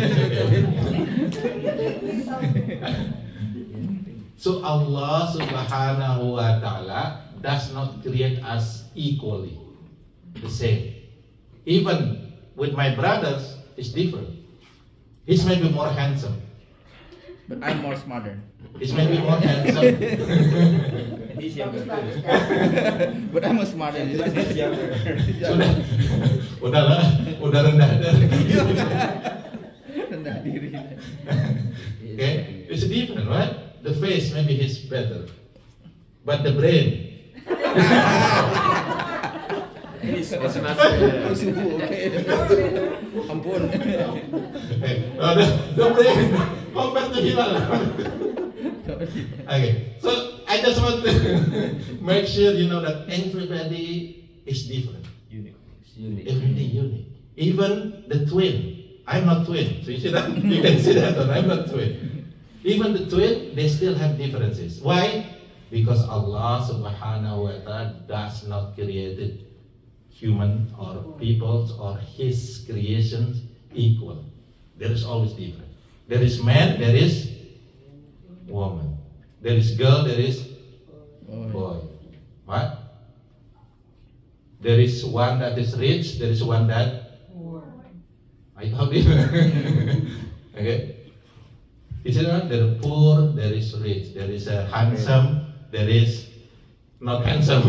So Allah subhanahu wa ta'ala does not create us equally, the same. Even with my brothers, it's different. He's maybe more handsome. But I'm more smarter. He's maybe more handsome. He's younger. But I'm smarter. Udah rendah dari. Rendah diri. Okay, it's different, right? The face maybe is better, but the brain. He's much better. Okay. Ampun. The brain compared to Hilal. Okay, so I just want to make sure you know that everybody is different. Unique. Unique. Everybody unique. Even the twin. I'm not twin. So you see that? You can see that, I'm not twin. Even the twin, they still have differences. Why? Because Allah subhanahu wa ta'ala does not create human or peoples or His creations equal. There is always different. There is man, there is woman. There is girl, there is boy. What? There is one that is rich, there is one that how do you okay? Is it not? There is poor, there is rich, there is a handsome, there is not handsome.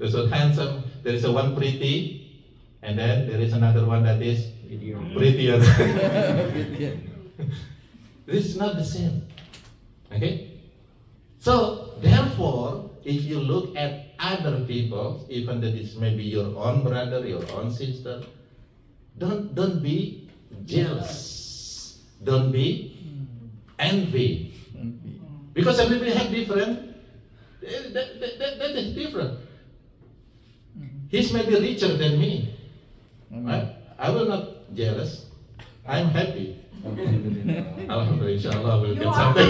There's a handsome, there is a one pretty, and then there is another one that is prettier. This is not the same. Okay? So, therefore, if you look at other people, even that is maybe your own brother, your own sister, don't be jealous. Don't be envy. Because everybody have different, that is different. He's maybe richer than me. Right? I will not jealous. I'm happy. Alhamdulillah, inshallah we'll get something.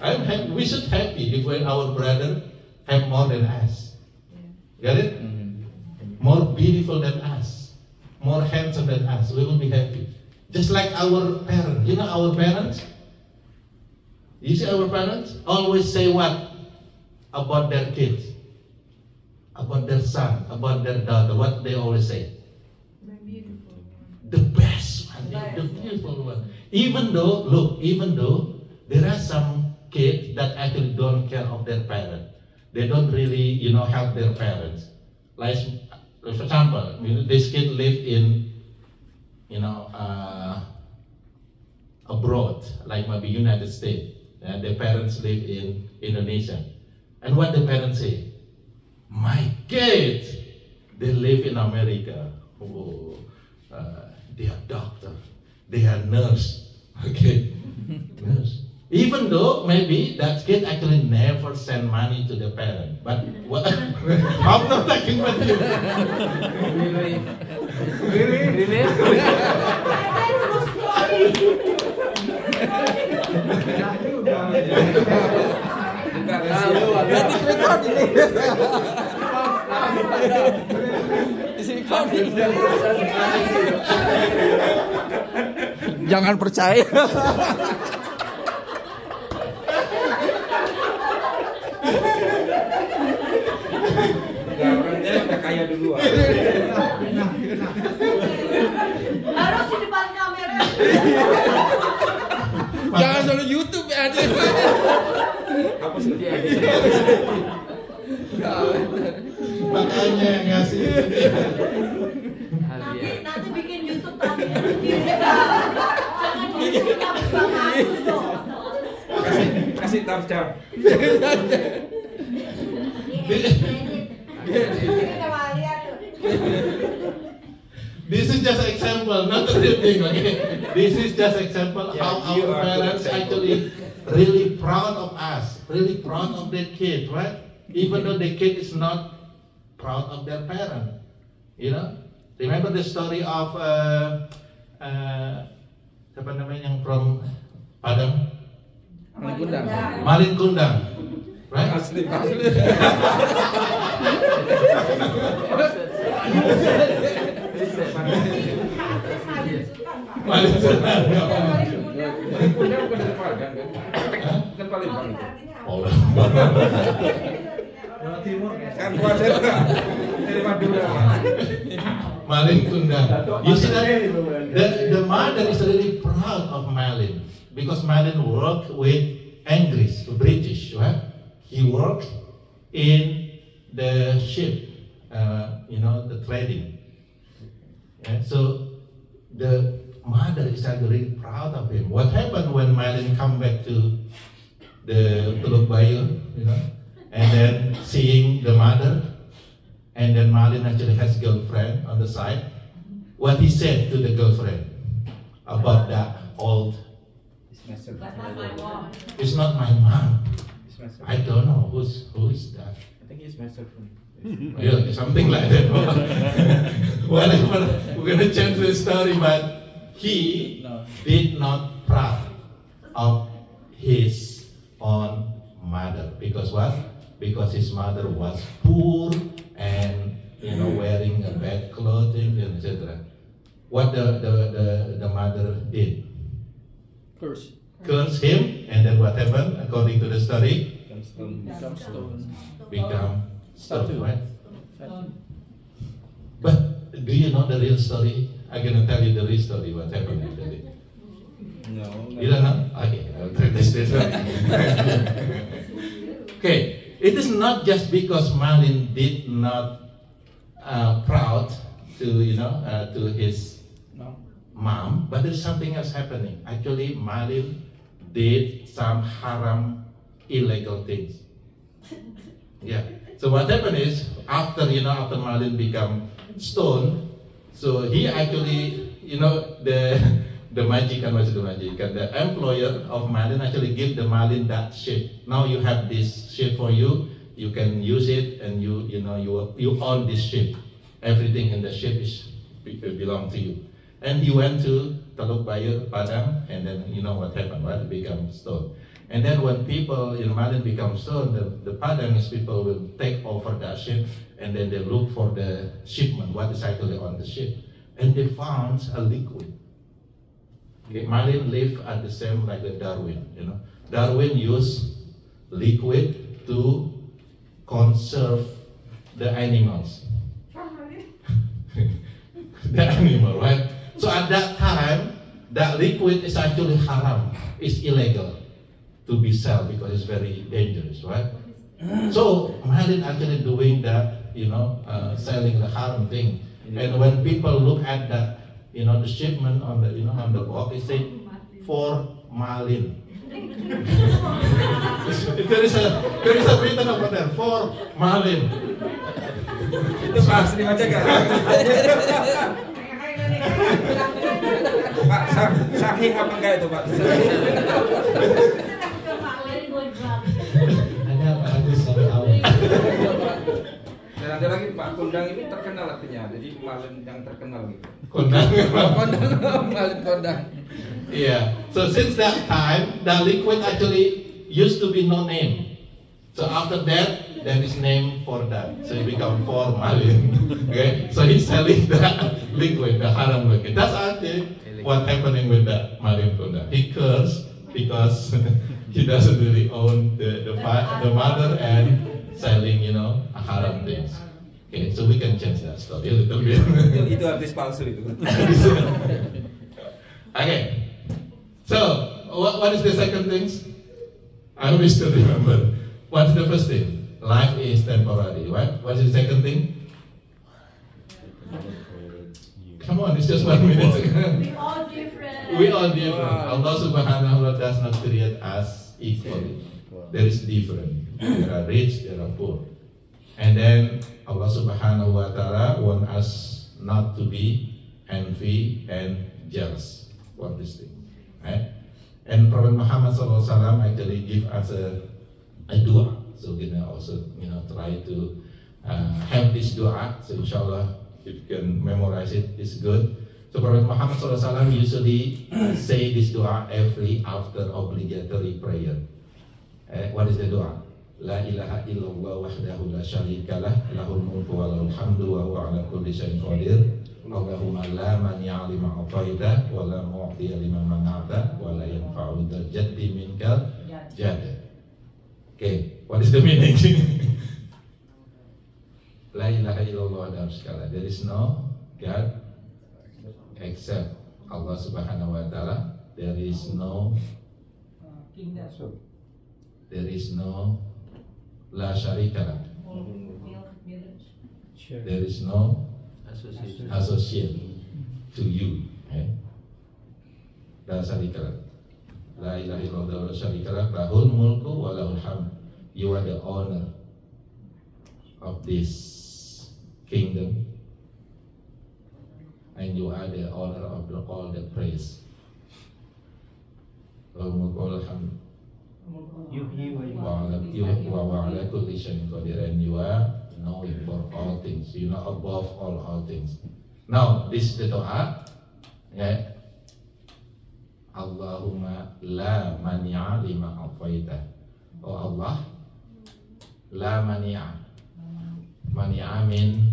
I'm happy. We should happy if our brother have more than us. Get it? More beautiful than us, more handsome than us. We will be happy. Just like our parents. You know our parents? You see our parents always say what about their kids, about their son, about their daughter. What they always say? The best one, the beautiful one. Even though, look, even though there are some kids that actually don't care of their parents, they don't really, help their parents. Like, for example, this kid live in, abroad, like maybe United States. Their parents live in Indonesia, and what the parents say? My kids, they live in America. Oh, they are doctor, they are nurse. Okay, nurse. Even though maybe that kid actually never send money to the parent, but what? I'm not talking about you. Really? Jangan percaya. Orangnya udah kaya duluan. Harus di depan kamera. Jangan selalu YouTube ya. Apa sih dia? Makanya ngasih. Nanti bikin YouTube tadi. Jangan bikin abang-abangan dong. Kasih thumbs down. This is just an example, not a real thing, okay? This is just example how our parents actually really proud of us, really proud of their kid, right? Even though the kid is not proud of their parent, Remember the story of siapa namanya yang from Padang? Malin Kundang, right? Asli. Malin Kundang. Punya bukan dari Padang kan? Bukan Palembang. Oh. Jawa Timur kan kuasa dari Madura. Malin Kundang. You see that the mother is really proud of Malin because Malin worked with English, British, right? He worked in the ship, the trading. Yeah, so the mother is really proud of him. What happened when Malin come back to the Teluk Bayur, and then seeing the mother, and then Malin actually has girlfriend on the side. What he said to the girlfriend about that old, it's not my mom. I don't know who is that. I think he's my servant. Yeah, something like that. Whatever, we're gonna change the story, but he did not proud of his own mother. Because what? Because his mother was poor and wearing a bad clothing, etc. What the mother did? Curse him, and then what happened? According to the story, become stone, right? But do you know the real story? I'm gonna tell you the real story. What happened actually? No. You don't know? Okay, I'll tell this story. Okay, it is not just because Malin did not proud to to his mom, but there's something else happening. Actually, Malin did some haram, illegal things. Yeah. So what happened is after Malin become stone, so he actually the majikan, the employer of Malin actually give the Malin that ship. Now you have this ship for you. You can use it, and you own this ship. Everything in the ship belong to you. And he went to Teluk Bayur, Padang, and then what happened? What become stone. And then when people in Malin become stone, the Padang's people will take over that ship, and then they look for the shipment, what is actually on the ship, and they found a liquid. Okay, Malin lived at the same like the Darwin. Darwin used liquid to conserve the animals. The animal, right? So at that time, that liquid is actually haram. It's illegal to be sold because it's very dangerous, right? So Malin actually doing that, selling the haram thing. And when people look at that, the shipment on the box, it says for Malin. there is a written over there for Malin. Itu Pak Asri baca gak? Pak, sahih apa enggak itu Pak? Ada Pak Agus dari awal. Dan ada lagi Pak Kondang ini terkenal artinya, jadi Malin yang terkenal gitu. Kondang. Malin Kondang. Yeah. So since that time, the liquid actually used to be no name. So after that, there is name for that. So it become for Malin. Okay. So he's selling that liquid, the haram liquid. That's actually what happening with that Malin Kondang. He cursed because he doesn't really own the mother and selling, haram things. Okay. So we can change that story a little bit. Itu artis palsu itu. Okay. So, what is the second thing? I wish to remember. What's the first thing? Life is temporary, right? What's the second thing? Come on, it's just 1 minute. We all different. We all different. Allah Subhanahu wa Ta'ala does not create us equally. There is different. There are rich, there are poor. And then Allah Subhanahu wa Ta'ala want us not to be envy and jealous. What is this thing? Right? And Prophet Muhammad SAW actually give us a dua. So we can also try to have this dua. So inshallah, if you can memorize it, it's good. So Prophet Muhammad SAW usually say this dua every after obligatory prayer. What is the dua? La ilaha illallah wahdahu la syarikalah lahul mulku wa lahul hamdu wa huwa ala kulli syai'in qadir. Allahumma la mani'a lima a'taita wa la mu'tiya lima mana'ta wa la yanfa'u dzal jaddi minkal jadd. Okay, what is the meaning? La ilaha illallah wa la. There is no God except Allah Subhanahu wa Ta'ala. There is no la syarikalah. There is no associate to you. La syarikalah. La ilaha illallah wa la syarikalah. Lahul mulku wa lahul hamd. You are the owner of this kingdom, and you are the owner of all the praise. Lahul mulku wa lahul hamd. Wa ala kulli syai'in qadir, and you are knowing for all things. You know above all things. Now, this is the doa. Yeah. Allahumma la mani'a lima a'taita. Oh Allah, la mani'a. Mani'a mean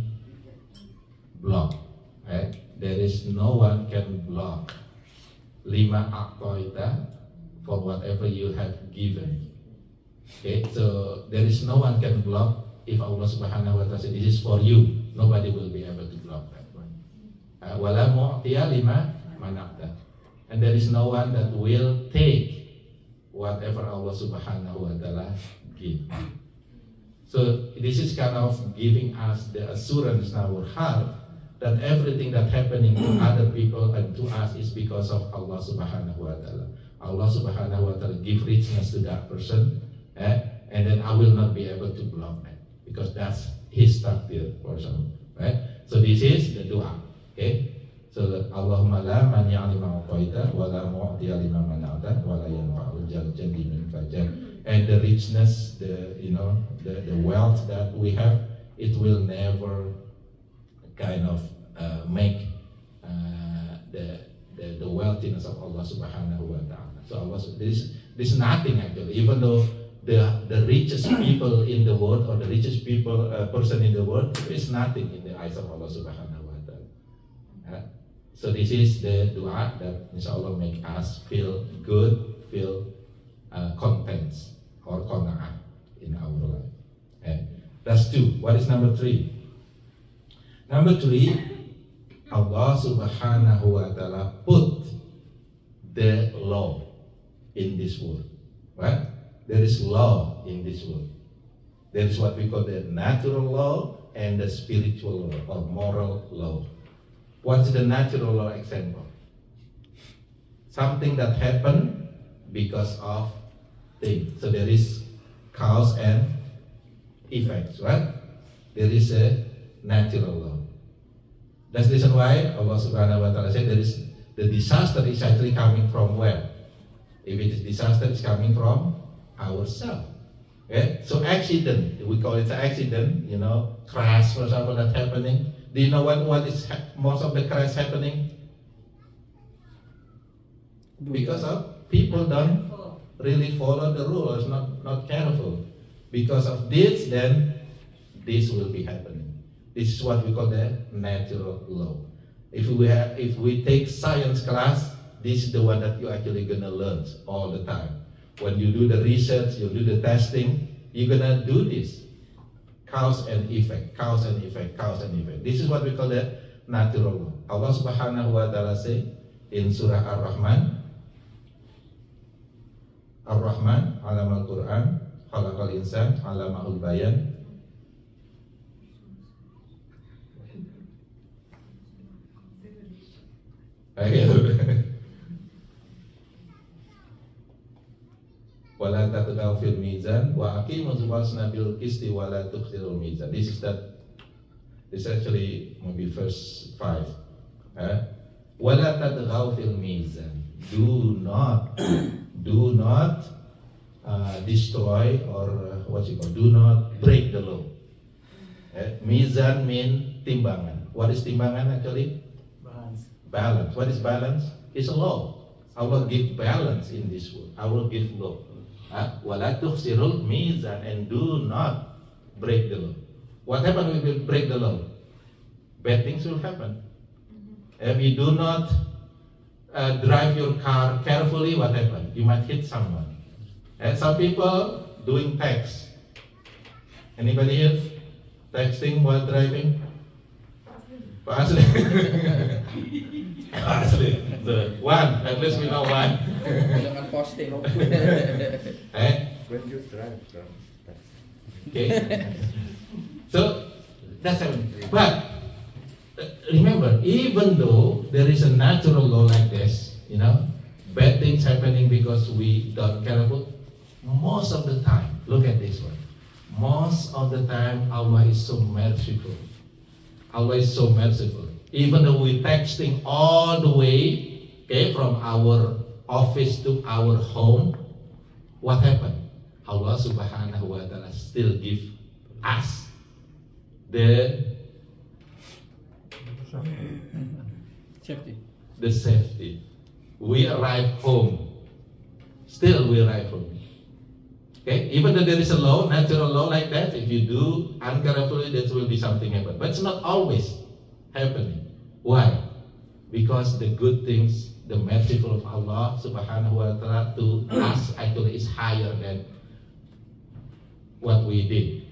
block. Right? There is no one can block lima a'taita for whatever you have given. Okay, so there is no one can block if Allah Subhanahu wa Ta'ala says this is for you. Nobody will be able to block that one. Wala mu'tiya lima mana'ta. And there is no one that will take whatever Allah Subhanahu wa Ta'ala give. So this is kind of giving us the assurance in our heart that everything that happening to other people and to us is because of Allah Subhanahu wa Ta'ala. Allah Subhanahu wa Ta'ala give richness to that person, and then I will not be able to block that because that's His takdir for some. Right? So this is the dua. Okay? So Allahumma la mani'a lima a'taita wa la mu'tiya lima mana'ta wa la yanfa'ul jaddi minka jadd. And the richness, the wealth that we have, it will never kind of make the wealthiness of Allah Subhanahu wa Ta'ala. So Allah, this is nothing actually. Even though the richest people in the world or the richest person in the world is nothing in the eyes of Allah Subhanahu wa Ta'ala. So this is the dua that inshallah make us feel good, feel content or qana'ah in our life. That's 2. What is number 3? Number 3, Allah Subhanahu wa Ta'ala put the law in this world. Right? There is law in this world. There is what we call the natural law and the spiritual law or moral law. What's the natural law example? Something that happened because of things. So there is cause and effects, right? There is a natural law. That's the reason why Allah Subhanahu wa Ta'ala said the disaster is actually coming from where? If it is disaster, it's coming from ourselves. Okay? So accident, we call it an accident, crash for example that's happening. Do you know what is most of the crash happening? Because of people don't really follow the rules, not careful. Because of this, then this will be happening. This is what we call the natural law. If we take science class, this is the one that you're actually gonna learn all the time. When you do the research, you do the testing, you're gonna do this. Cause and effect, cause and effect, cause and effect. This is what we call the natural law. Allah Subhanahu wa Ta'ala say in Surah Ar-Rahman, Ar-Rahman, Alam al-Quran, Khalaqal Insan, Alamahul Bayan. Wala tatagaw fil mizan wa aqimuz wazna bil qisti wala tukhsirul mizan. This is actually maybe verse 5. Wala tatagaw fil mizan. Do not destroy or do not break the law. Mizan mean timbangan. What is timbangan actually? Balance. What is balance? It's a law. I will give balance in this world. I will give law. Wala tukhsirul mizan, and do not break the law. What happens when we break the law? Bad things will happen. If you do not drive your car carefully, what happens? You might hit someone. And some people doing text. Anybody here texting while driving? Asli. Asli. One, at least we know one. Jangan posting. When you drive, Okay. So that's happening. But remember, even though there is a natural law like this, bad things happening because we don't care about. Most of the time, look at this one. Most of the time, Allah is so merciful. Allah is so merciful. Even though we're texting all the way, from our office to our home, what happened? Allah Subhanahu wa Ta'ala still give us the safety. We arrive home. Still we arrive home. Okay, even though there is a law, natural law like that, if you do uncarefully, there will be something happen. But it's not always happening. Why? Because the good things, the merciful of Allah subhanahu wa ta'ala to us actually is higher than what we did.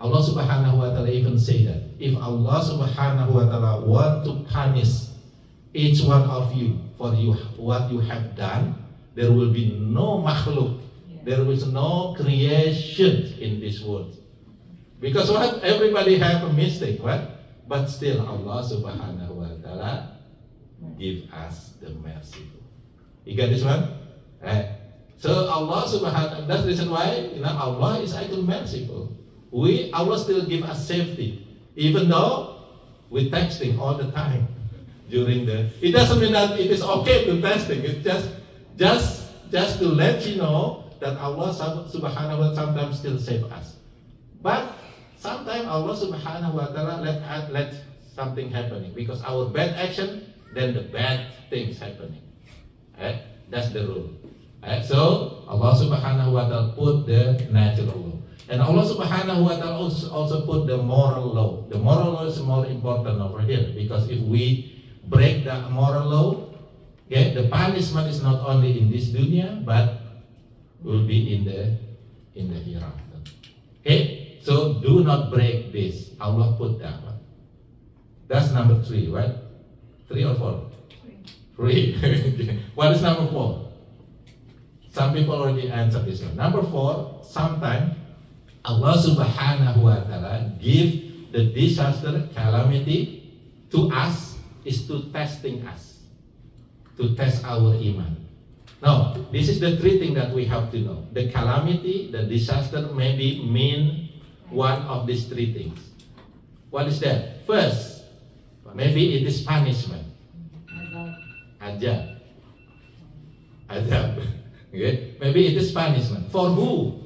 Allah subhanahu wa ta'ala even say that if Allah subhanahu wa ta'ala want to punish each one of you for what you have done, there will be no makhluk, there is no creation in this world. Because what? Everybody have a mistake, right? But still Allah subhanahu wa ta'ala give us the merciful. You got this one? Right. So Allah subhanahu, that's the reason why Allah is actually merciful. Allah still give us safety, even though we're texting all the time during the. It doesn't mean that it is okay to texting. It's just to let you know that Allah subhanahu wa ta'ala sometimes still save us. But sometimes Allah subhanahu wa ta'ala let something happening because our bad action, then the bad things happening. Right? That's the rule. Right? So Allah subhanahu wa ta'ala put the natural law. And Allah subhanahu wa ta'ala also put the moral law. The moral law is more important over here because if we break the moral law, okay, the punishment is not only in this dunya but will be in the hereafter. Okay, so do not break this. Allah put that one. That's number 3, right? 3 or 4? 3. What is number 4? Some people already answered this one. Number 4, sometimes Allah subhanahu wa ta'ala give the disaster, calamity to us is to testing us, to test our iman. Now, this is the 3 things that we have to know. The calamity, the disaster maybe mean one of these 3 things. What is that? First, maybe it is punishment. Ajab. Okay? Maybe it is punishment. For who?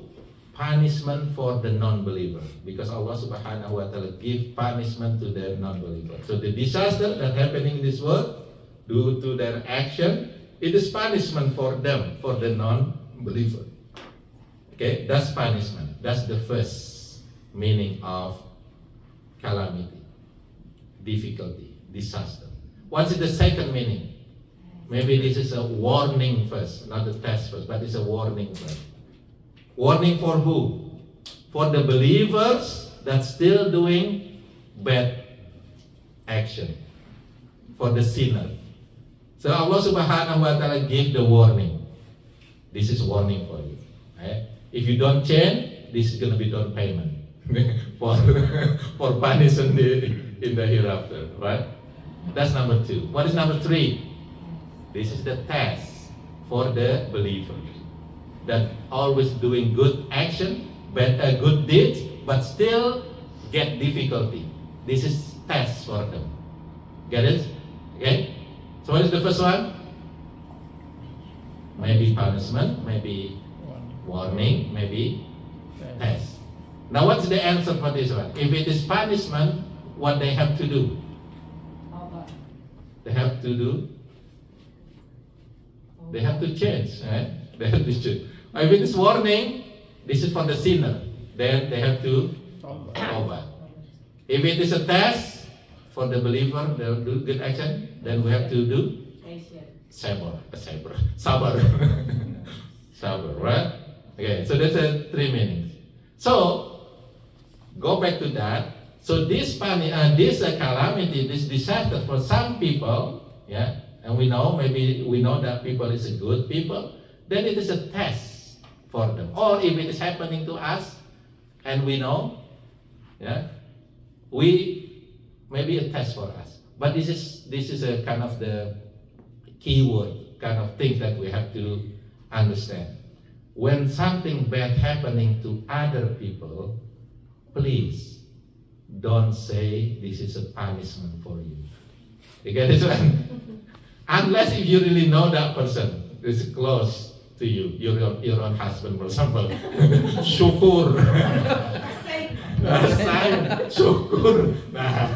Punishment for the non-believer. Because Allah subhanahu wa ta'ala give punishment to the non-believer. So the disaster that happening in this world, due to their action, it is punishment for them, for the non-believer. Okay, that's punishment. That's the first meaning of calamity, difficulty, disaster. What's the second meaning? Maybe this is a warning first, not a test first, but it's a warning first. Warning for who? For the believers that still doing bad action. For the sinner. So Allah subhanahu wa ta'ala give the warning. This is warning for you. Right? If you don't change, this is going to be down payment for punishment in the hereafter. Right? That's number 2. What is number 3? This is the test for the believers that always doing good action, good deeds, but still get difficulty. This is test for them. Get it? Okay? So what is the first one? Maybe punishment, maybe warning, maybe test. Now what's the answer for this one? If it is punishment, what they have to do? They have to do? They have to change, right? They have to change. If it is warning, this is for the sinner. Then they have to taubat. If it is a test for the believer, they will do good action, then we have to do sabar, sabar, right? Okay, so that's 3 meanings. So go back to that. So this calamity, this disaster for some people, yeah, and maybe we know that people is a good people, then it is a test for them. Or if it is happening to us, and we know, yeah, maybe a test for us. But this is a kind of the keyword, kind of thing that we have to understand. When something bad happening to other people, please don't say this is a punishment for you. You get this one? Unless if you really know that person is close to you, your own husband, for example. Syukur. Rasain syukur. Nah,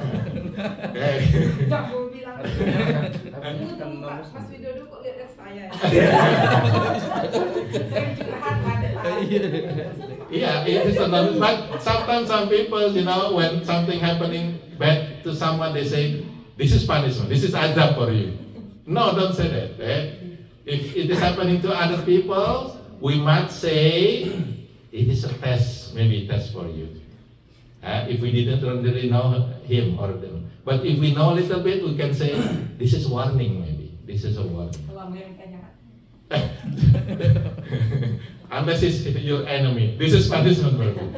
Nggak mau bilang. Tapi Tunggu, kan Pak. non-muslim. Mas Widodo kok lihat saya? Saya curhat pada Pak. yeah, it is a non. But sometimes some people, when something happening bad to someone, they say, "This is punishment. This is azab for you." No, don't say that. If it is happening to other people, we might say it is a test, maybe a test for you. If we didn't really know him or them, but if we know a little bit, we can say this is warning. Maybe this is a warning. Kalau Amerikanya. Unless it's your enemy, this is punishment for you.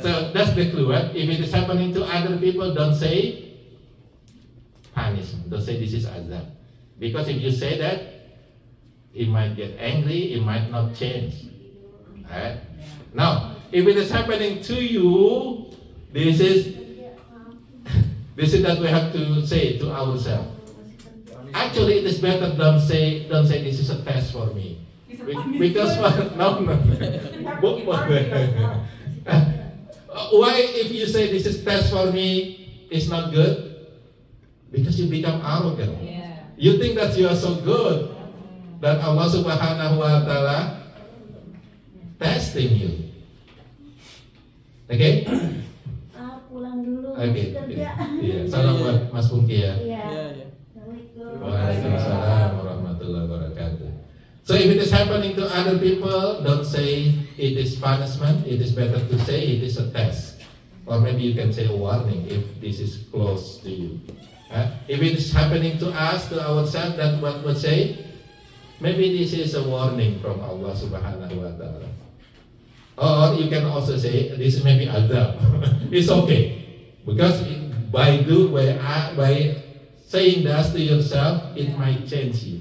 So that's the clue. If it is happening to other people, don't say punishment. Don't say this is azab. Because if you say that, he might get angry, it might not change. Right? Now, if it is happening to you, this is that we have to say to ourselves. Actually, it is better don't say this is a test for me. Because no. Why if you say this is test for me, it's not good? Because you become arrogant. You think that you are so good that Allah Subhanahu wa Ta'ala testing you. Okay? Pulang dulu. Okay. Kerja. Iya, salam buat Mas Pungki ya. Iya. Ya. Assalamualaikum. Waalaikumsalam warahmatullahi wabarakatuh. So if it is happening to other people, don't say it is punishment. It is better to say it is a test. Or maybe you can say a warning if this is close to you. If it is happening to us, to ourselves, then what would say? Maybe this is a warning from Allah Subhanahu wa Ta'ala. Or you can also say this may be azab. It's okay, because by saying that to yourself, it might change you.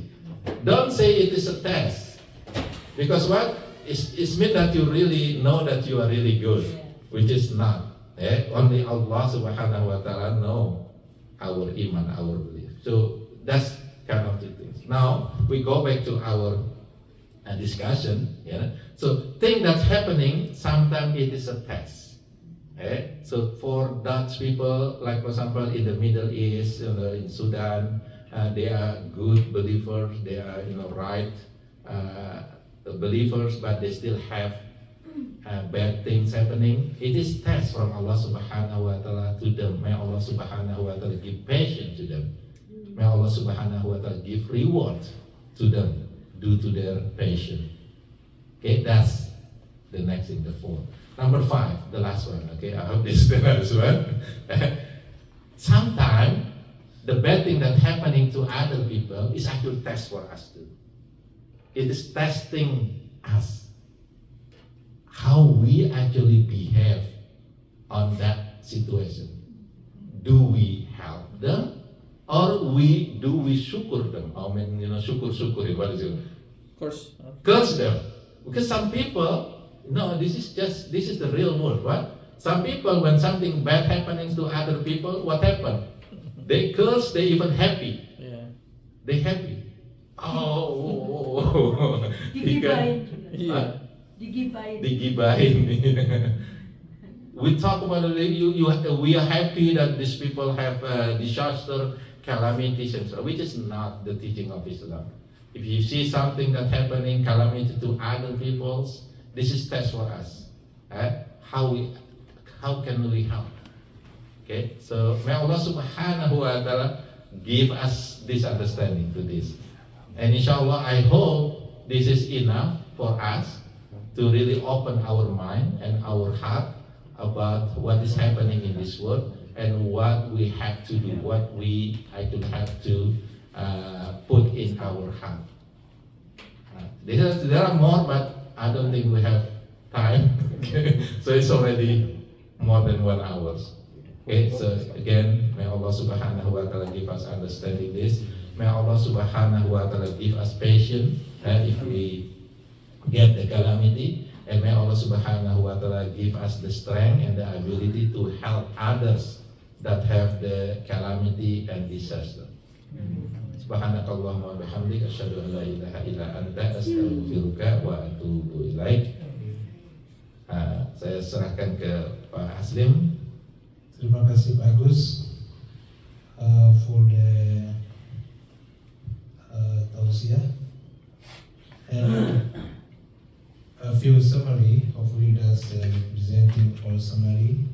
Don't say it is a test, because what it means that you really know that you are really good, which is not. Only Allah Subhanahu wa Ta'ala know our iman, our belief. So that's kind of the things. Now we go back to our discussion. So thing that's happening, sometimes it is a test. So for Dutch people, like for example in the Middle East, in Sudan, they are good believers. They are right believers, but they still have bad things happening. It is test from Allah Subhanahu wa Ta'ala to them. May Allah Subhanahu wa Ta'ala give patience to them. May Allah Subhanahu wa Ta'ala give reward to them due to their patience. Okay, that's the next thing, the fourth. Number 5, the last one. Okay, I hope this is the last one. Sometimes the bad thing that's happening to other people is actually test for us too. It is testing us, how we actually behave on that situation. Do we help them, or do we syukur them? I mean, syukur, what is it? Curse them. Because some people, this is the real word, right? Some people, when something bad happening to other people, what happened? They curse, they even happy. Yeah. They happy. Oh, Digibahin. Iya. Digibahin. We talk about it. We are happy that these people have disaster, calamities, and so, which is not the teaching of Islam. If you see something that happening, calamity to other peoples, this is test for us. How can we help? Okay, so may Allah Subhanahu wa Ta'ala give us this understanding to this. And inshallah, I hope this is enough for us to really open our mind and our heart about what is happening in this world and what we have to do, what we actually have to put in our heart. There are more, but I don't think we have time. So it's already more than 1 hour. Okay, so again, may Allah Subhanahu wa Ta'ala give us understanding this. May Allah Subhanahu wa Ta'ala give us patience if we get the calamity, and may Allah Subhanahu wa Ta'ala give us the strength and the ability to help others that have the calamity and disaster. Subhanakallahumma wa bihamdika asyhadu an la ilaha illa anta astaghfiruka wa atubu ilaik. saya serahkan ke Pak Aslim. Terima kasih Pak Agus for the tausiah and a few summary. Hopefully that's presenting all summary.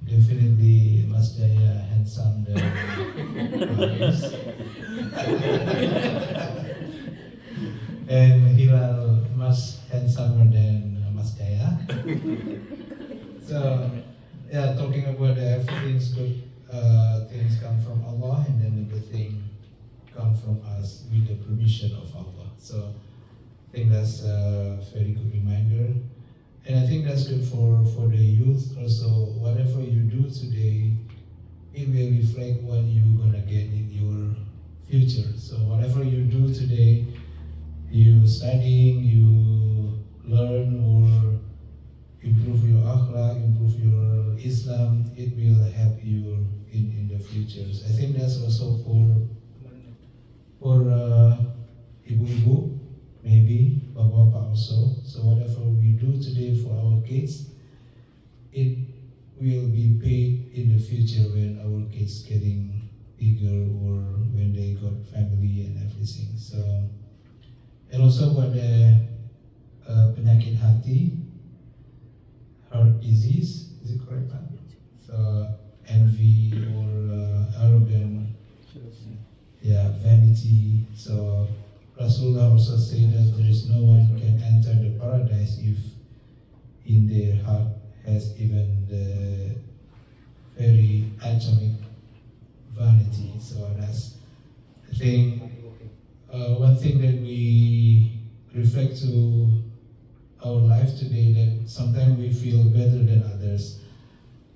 Definitely Mas Jaya handsome than Agus. And Hilal much handsomer than Mas Jaya. So yeah, talking about everything's good, things come from Allah, and then everything come from us with the permission of Allah. So I think that's a very good reminder, and I think that's good for the youth also. Whatever you do today, it will reflect what you're gonna get in your future. So whatever you do today, you studying, you learn or improve your akhlak, improve your Islam, it will help you in the futures. I think that's also for ibu-ibu, maybe bapak-bapak also. So whatever we do today for our kids, it will be paid in the future when our kids getting bigger or when they got family and everything. So, and also pada penyakit hati, heart disease, is it correct, Pak? So envy or arrogant, yeah, vanity. So Rasulullah also said that there is no one can enter the paradise if in their heart has even the very atomic vanity. So that's I think one thing that we reflect to our life today, that sometimes we feel better than others.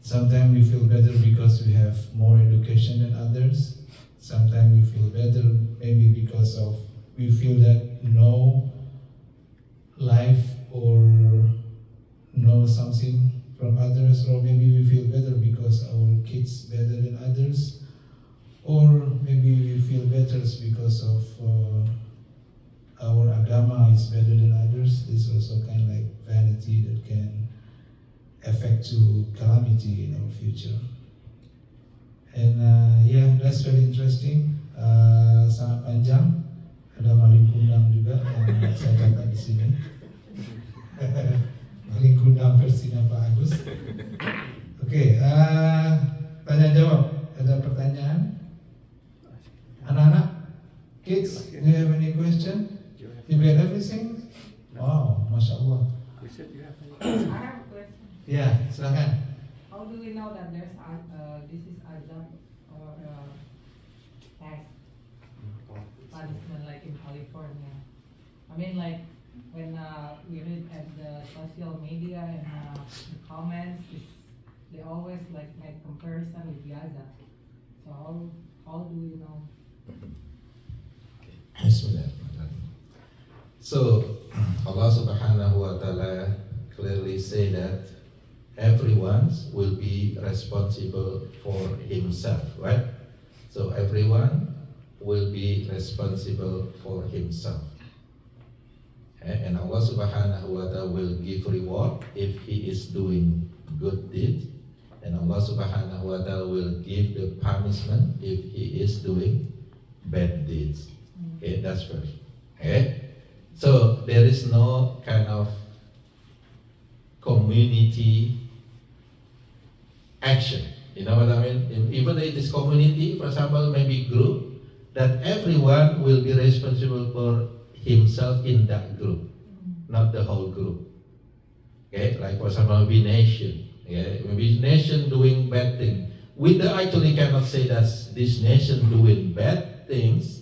Sometimes we feel better because we have more education than others. Sometimes we feel better maybe because of we feel that know life or know something from others, or maybe we feel better because our kids better than others, or maybe we feel better because of our agama is better than others. It's also kind of like vanity that can affect to calamity in our future. And yeah, that's very interesting. Sangat panjang. Ada maling kundang juga yang saya catat di sini. Maling kundang versinya Pak Agus. Oke, tanya jawab. Ada pertanyaan? Anak-anak, kids, do you have any question? You get everything? Wow, Masya Allah. I have a question. Ya, silakan. How do we know that there's this is azab or tax punishment like in California? I mean, like when we read at the social media and the comments, they always like make comparison with Gaza. So how do we know? So Allah Subhanahu wa Ta'ala clearly say that everyone will be responsible for himself, right? So everyone will be responsible for himself. And Allah Subhanahu wa Ta'ala will give reward if he is doing good deed, and Allah Subhanahu wa Ta'ala will give the punishment if he is doing bad deeds. Okay, that's first. Okay, so there is no kind of community action. You know what I mean? Even if it is community, for example, maybe group, that everyone will be responsible for himself in that group, not the whole group. Okay, like for example, maybe nation. Okay, maybe nation doing bad thing. We actually cannot say that this nation doing bad things,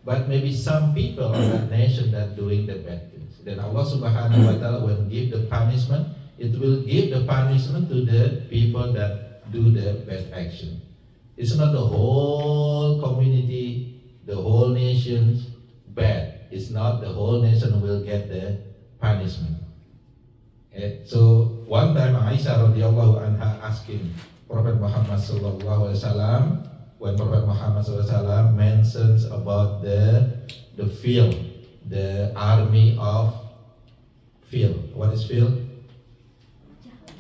but maybe some people in that nation that doing the bad things. Then Allah Subhanahu wa Ta'ala will give the punishment. It will give the punishment to the people that do the bad action. It's not the whole community, the whole nation bad. It's not the whole nation will get the punishment. Okay. So one time Aisyah radhiyallahu anha asking Prophet Muhammad sallallahu alaihi wasallam, when Prophet Muhammad sallallahu alaihi wasallam mentions about the field, the army of field. What is field?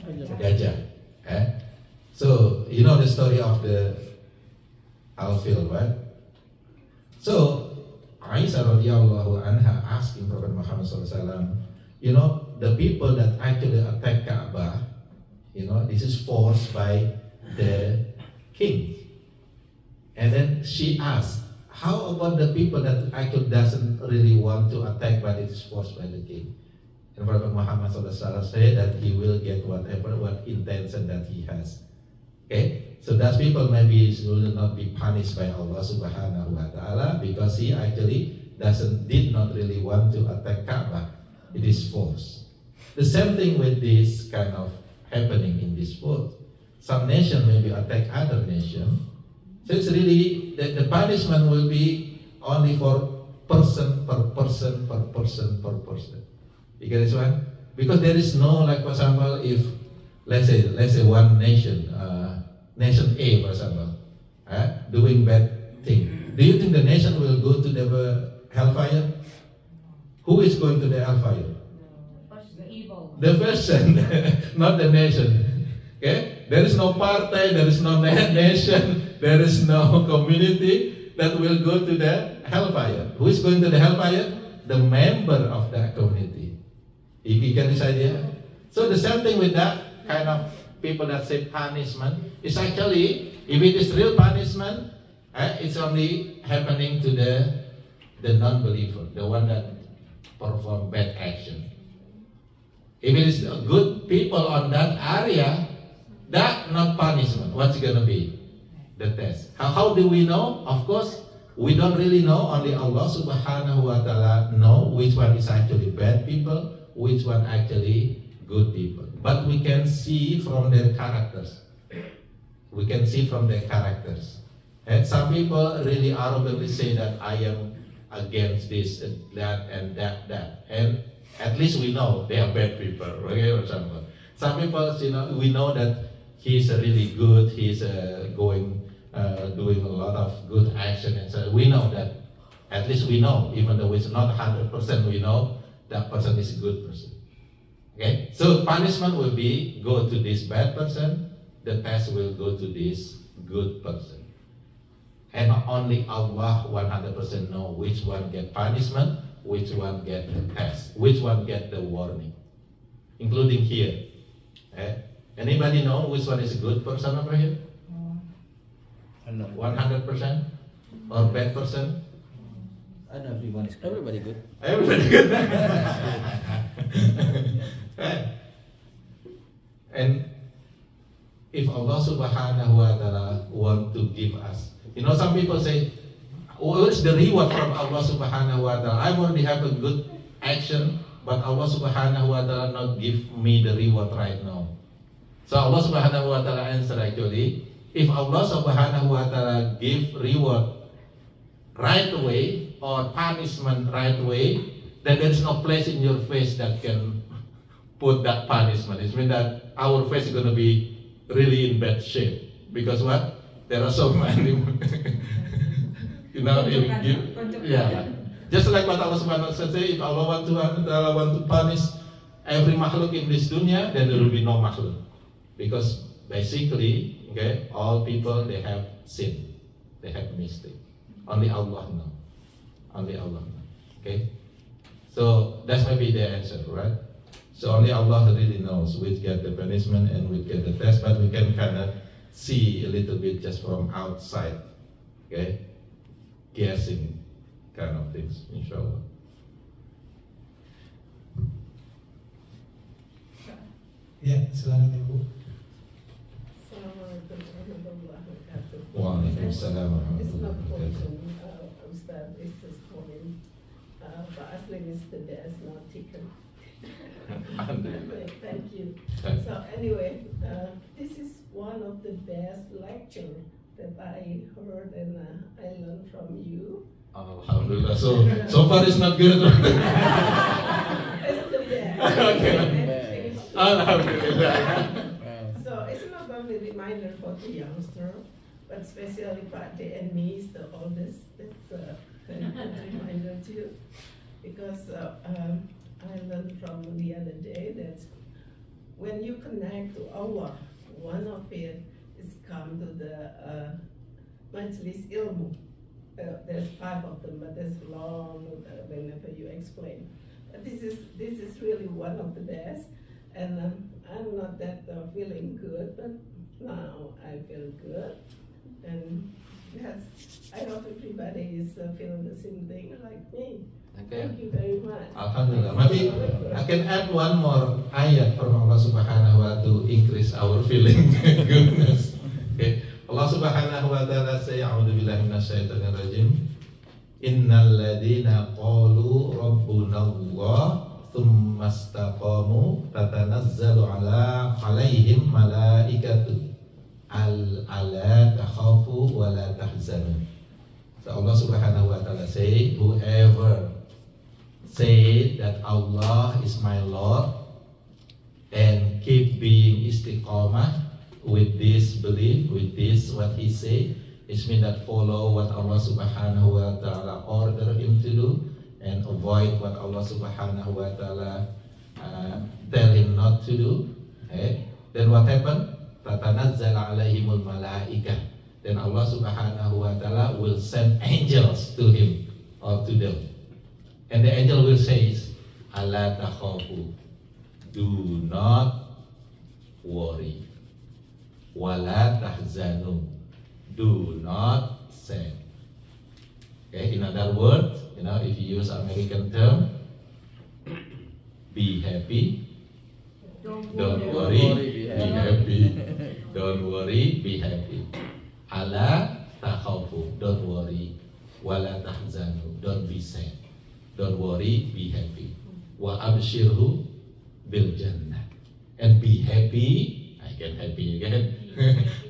Gajah. So you know the story of the Al-Fil, right? So Aisyah radhiyallahu anha asking Prophet Muhammad SAW, you know, the people that actually attack Kaabah, you know, this is forced by the king. And then she asked, how about the people that actually doesn't really want to attack, but it is forced by the king? And Prophet Muhammad SAW said that he will get whatever, what intention that he has. Okay, so those people maybe will not be punished by Allah Subhanahu wa Taala because he actually did not really want to attack Kaabah. It is forced. The same thing with this kind of happening in this world. Some nation maybe attack other nation. So it's really the punishment will be only for person per person per person per person. You get this one? Because there is no, like for example, if let's say one nation, nation A, for example, doing bad thing. Do you think the nation will go to the hellfire? Who is going to the hellfire? The evil. The person, not the nation. Okay? There is no party, there is no nation, there is no community that will go to the hellfire. Who is going to the hellfire? The member of that community. You get this idea? So the same thing with that kind of people that say punishment. It's actually, if it is real punishment, it's only happening to the non-believer, the one that perform bad action. If it is good people on that area, that not punishment. What's it gonna be? The test. How do we know? Of course, we don't really know. Only Allah Subhanahu wa Taala know which one is actually bad people, which one actually good people. But we can see from their characters. We can see from their characters. And some people really arrogantly say that I am against this and that and that. And at least we know they are bad people. Okay, for example. Some people, you know, we know that he's really good. He's doing a lot of good action, and so we know that. At least we know, even though it's not 100%, we know that person is a good person. Okay, so punishment will be go to this bad person. The test will go to this good person. And only Allah 100% know which one get punishment, which one get the test, which one get the warning, including here. Anybody know which one is a good person over here? 100% or bad person? And everyone is good. Everybody good. Everybody good. And if Allah Subhanahu wa Taala want to give us, you know, some people say, what's the reward from Allah Subhanahu wa Taala? I already have a good action, but Allah Subhanahu wa Taala not give me the reward right now. So Allah Subhanahu wa Taala answer actually, if Allah Subhanahu wa Taala give reward right away or punishment right away, then there is no place in your face that can put that punishment. It means that our face is going to be really in bad shape. Because what? There are so many. You know, yeah. Just like what Allah Subhanahu wa Taala say, if Allah want to punish every makhluk in this dunya, then there will be no makhluk. Because basically, okay, all people they have sin, they have mistake. Only Allah knows. Only Allah knows. Okay, so that's maybe the answer, right? So only Allah really knows which get the punishment and which get the test, but we can kind of see a little bit just from outside, okay, guessing kind of things, inshallah. Ya, silakan Ibu. Assalamualaikum warahmatullahi wabarakatuh. Waalaikumsalam It's not warahmatullahi wabarakatuh. question, Ustaz, it's just comment. Pak Aslim is the best, not Tikkun. Thank you. So anyway, this is one of the best lecture that I heard and I learned from you. Alhamdulillah. So far it's not good. It's the best. Okay. Alhamdulillah. So it's not only a reminder for the youngster, but especially Pak De and me is the oldest. It's a very good reminder too, because I learned from the other day that when you connect to Allah, one of it is come to the Majlis Ilmu. There's 5 of them, but there's long whenever you explain. But this is really one of the best, and I'm not that feeling good, but now I feel good, and yes, I hope everybody is feeling the same thing like me. Okay. Thank you very much. Alhamdulillah. Maybe I can add one more ayat from Allah Subhanahu wa Ta'ala to increase our feeling goodness. Okay. Allah Subhanahu wa Ta'ala say, "A'udzu billahi minasyaitonir rajim. Innal ladzina qalu rabbuna Allah tsumma istaqamu tatanazzalu alaihim malaikatu alla takhafu wa la tahzanu." So Allah Subhanahu wa Ta'ala say, whoever say that Allah is my Lord and keep being istiqamah with this belief, with this what he say, it means that follow what Allah Subhanahu wa Ta'ala order him to do and avoid what Allah Subhanahu wa Ta'ala tell him not to do. Okay? Then what happened? Tatanazzal alaihimul malaikah. Then Allah Subhanahu wa Ta'ala will send angels to him or to them. And the angel will say, "Alla takhafu, do not worry. Wala tahzanu, do not sad." Okay, in other words, if you use American term, be happy, don't worry, be happy. Don't worry, be happy. Alla takhafu, don't worry. Wala tahzanu, don't be sad. Don't worry, be happy. Wa abshirhu bil jannah, and be happy. I can happy again.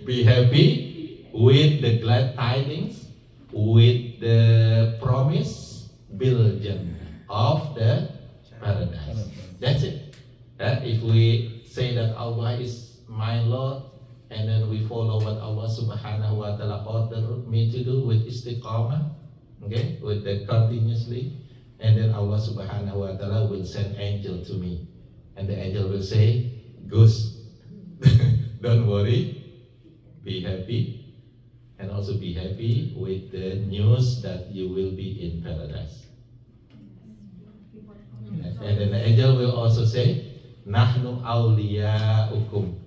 Be happy with the glad tidings, with the promise bil jannah of the paradise. That's it. If we say that Allah is my Lord, and then we follow what Allah Subhanahu wa Ta'ala ordered me to do with istiqamah, okay, with the continuously. And then Allah Subhanahu wa Ta'ala will send angel to me, and the angel will say, "Gus, don't worry, be happy, and also be happy with the news that you will be in paradise." And then the angel will also say, "Nahnu awliya'ukum,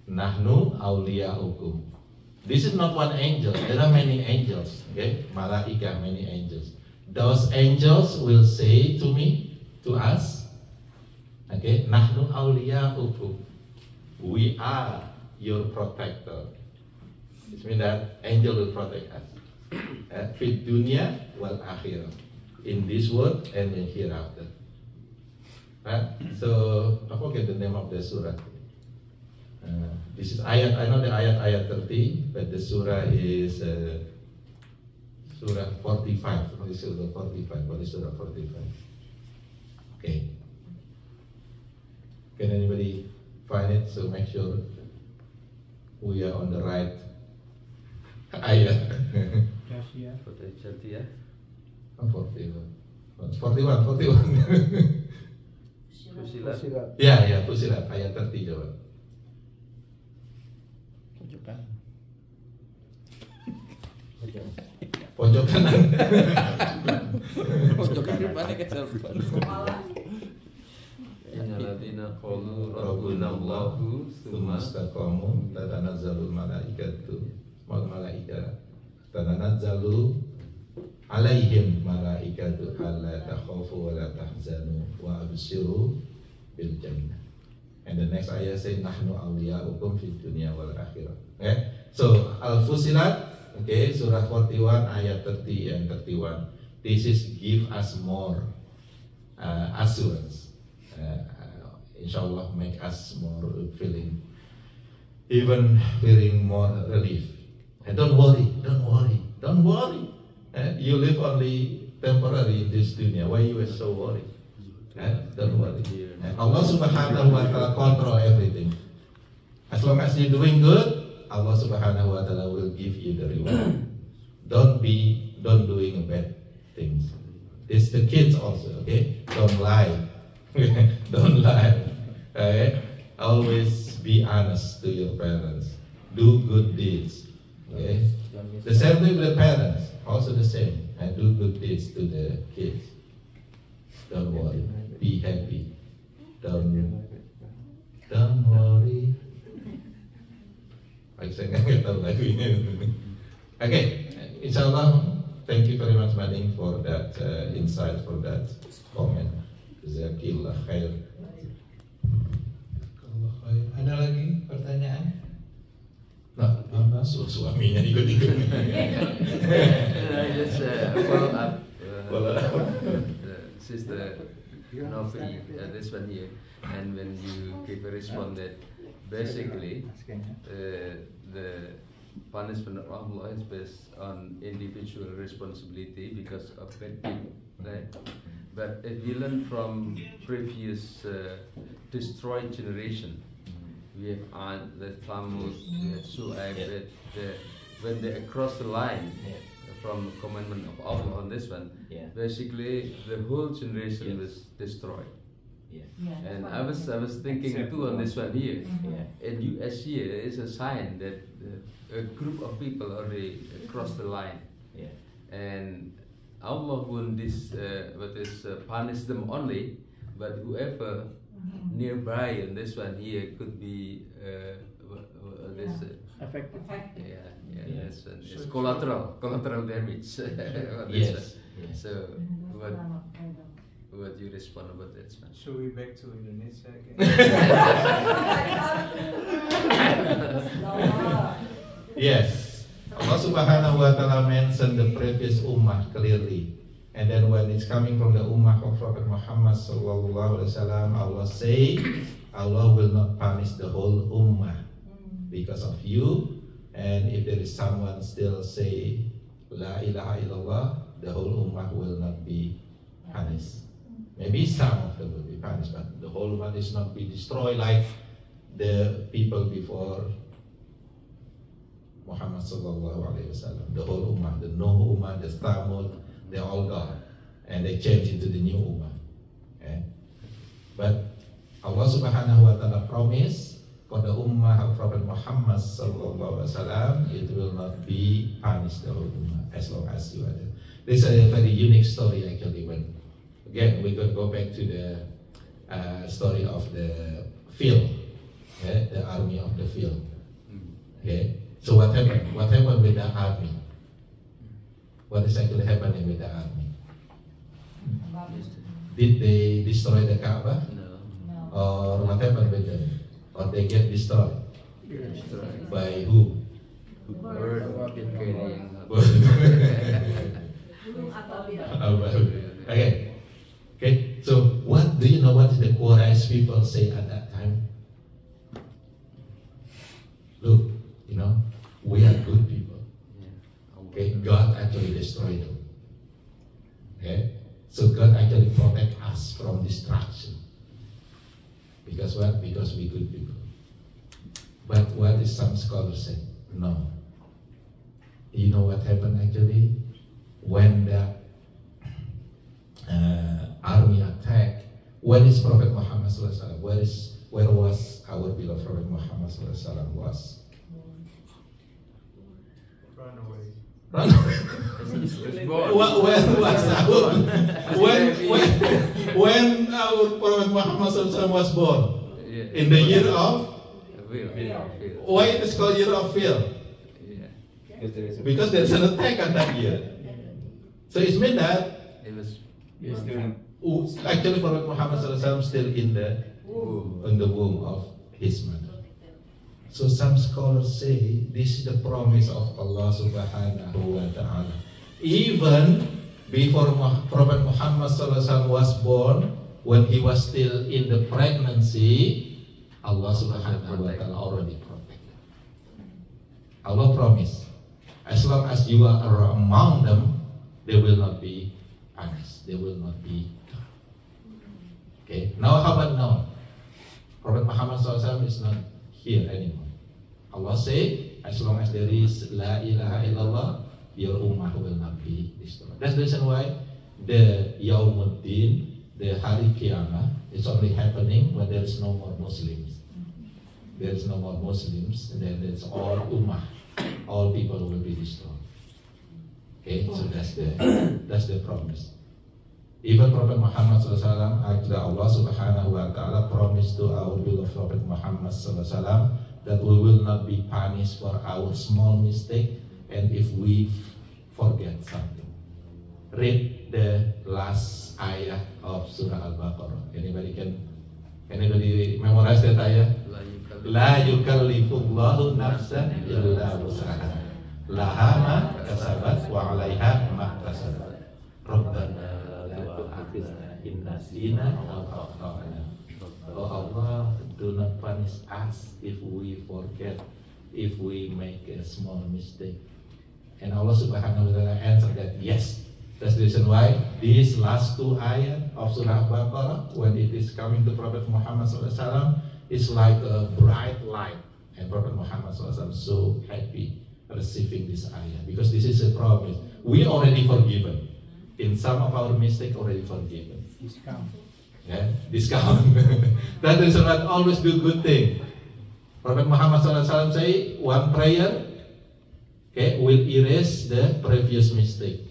nahnu awliya'ukum." This is not one angel. There are many angels. Okay, malaikah, many angels. Those angels will say to me, to us, okay, "Nahnu awliya'ukum, we are your protector." It means that angel will protect us. Fit dunya wal akhirah, in this world and in hereafter. So I forget the name of the surah. This is ayat. I know the ayat 30, but the surah is Surah 45. What is Surah 45? What is Surah 45? Okay. Can anybody find it? So make sure we are on the right ayat. Yeah. 41. 41. Fusilat. Ya, Fusilat ayat 30 coba. Pojok kanan. Pojok kanan mana kesel. Innalladzina qalu rabbunallahu tsumma istaqamu tatanazzalul malaikatu wal malaika tatanazzalu alaihim malaikatu alla takhafu wa la tahzanu wa abshiru bil jannah. And the next ayat say nahnu awliya'ukum fid dunya wal akhirah. Okay? So Al-Fusilat, okay, surah 41 ayat 30 and 31. This is give us more assurance. Inshallah make us more feeling more relief. And don't worry. You live only temporary in this dunya. Why you are so worried? Don't worry. Allah Subhanahu wa Ta'ala control everything. As long as you're doing good, Allah Subhanahu wa Ta'ala will give you the reward. Don't doing bad things. It's the kids also, okay? Don't lie. Don't lie. Okay? always be honest to your parents. Do good deeds. Okay? The same thing with the parents, also the same. And do good deeds to the kids. Don't worry. Be happy. Don't worry. Saya nggak tahu lagu ini. Okay, inshallah, thank you very much, Mading, for that insight, for that comment. Jazakillah khair. Ada lagi pertanyaan? Nah, suaminya ikut-ikut. Just follow up. Follow up. Sister Novi, this one here, and when you give a response that basically the punishment of Allah is based on individual responsibility because of bad people, right? But if we learn from previous destroyed generation, we have Ad, the Thamud, we have Su'aib, when they cross the line from the commandment of Allah on this one, basically the whole generation was destroyed. And I was thinking too on this one here. In US here is a sign that a group of people already crossed the line, and Allah won't punish them only, but whoever nearby on this one here could be affected. This one. It's collateral damage. Yes. So what you respond about that one? Should we back to Indonesia again? Yes, Allah Subhanahu wa Ta'ala mentioned the previous ummah clearly, and then when it's coming from the ummah of Prophet Muhammad Sallallahu Alaihi Wasallam, Allah say Allah will not punish the whole ummah because of you, and if there is someone still say La ilaha illallah, the whole ummah will not be punished. Maybe some of them will be punished, but the whole ummah is not be destroyed like the people before Muhammad Sallallahu Alaihi Wasallam. The whole ummah, the Nuh ummah, the Thamud, they all gone, and they changed into the new ummah. Okay? But Allah Subhanahu wa Ta'ala promised for the ummah of Prophet Muhammad Sallallahu Alaihi Wasallam, it will not be punished the whole ummah as long as you are there. This is a very unique story actually. When again we could go back to the story of the field, the army of the field. Okay. So what happened? What happened with the army? What is actually happening with the army? Did they destroy the Kaaba? No. Or what happened with them? Or they get destroyed? Destroyed. By who? Bird carrying. Okay. Okay. So what do you know? What the Quraysh people say at that time? Look, you know, we are good people. Okay, God actually destroyed them. Okay, so God actually protect us from destruction. Because what? Because we good people. But what is some scholars say? No. You know what happened actually when the army attacked? Where is Prophet Muhammad SAW? Where was our beloved Prophet Muhammad SAW was? Run away. Run away. When our Prophet Muhammad SAW was born? In the year of? Why it is called year of fear? Because there's an attack on that year. So it means that it was actually Prophet Muhammad SAW still in the womb of his mother. So some scholars say this is the promise of Allah Subhanahu wa Ta'ala. Even before Prophet Muhammad SAW was born, when he was still in the pregnancy, Allah Subhanahu wa Ta'ala already protected. Allah promised, as long as you are among them, they will not be punished. They will not be killed. Okay. Now how about now? Prophet Muhammad SAW is not here anymore. Allah said, as long as there is La ilaha illallah, your ummah will not be destroyed. That's the reason why the Yaumuddin, the Hari Qiyamah, is only happening when there is no more Muslims. there is no more Muslims, and then it's all ummah, all people will be destroyed. Okay, so that's the promise. Even Prophet Muhammad SAW, actually Allah Subhanahu wa Ta'ala promised to our beloved Prophet Muhammad SAW that we will not be punished for our small mistake and if we forget something. Read the last ayah of Surah Al-Baqarah. Anybody memorize that ayah? La yukallifullahu nafsan illa wus'aha. Laha ma kasabat wa 'alaiha ma kasabat. Rabbana la tu'akhidhna in nasina aw akhtana. Oh Allah, do not punish us if we forget, if we make a small mistake. And Allah Subhanahu wa Ta'ala answered that yes. That's the reason why these last two ayat of Surah Al-Baqarah, when it is coming to Prophet Muhammad SAW, is like a bright light. And Prophet Muhammad SAW is so happy receiving this ayah because this is a promise. We already forgiven. In some of our mistake already forgiven. Discount. Yeah, discount. That is not always do good thing. Prophet Muhammad SAW say one prayer, okay, will erase the previous mistake.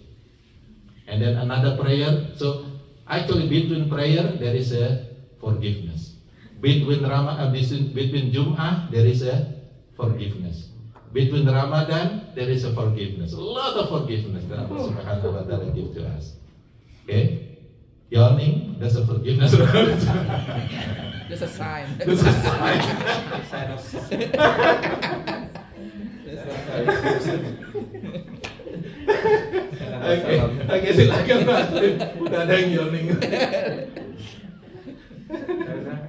And then another prayer. So actually between prayer there is a forgiveness. Between between Jum'ah there is a forgiveness. Between Ramadan there is a forgiveness. A lot of forgiveness that Allah Subhanahu wa Ta'ala give to us. Okay? Yawning, that's a forgiveness. That's a sign. That's a sign. Sign of Oke, silakan Mas. Udah ada yang yawning.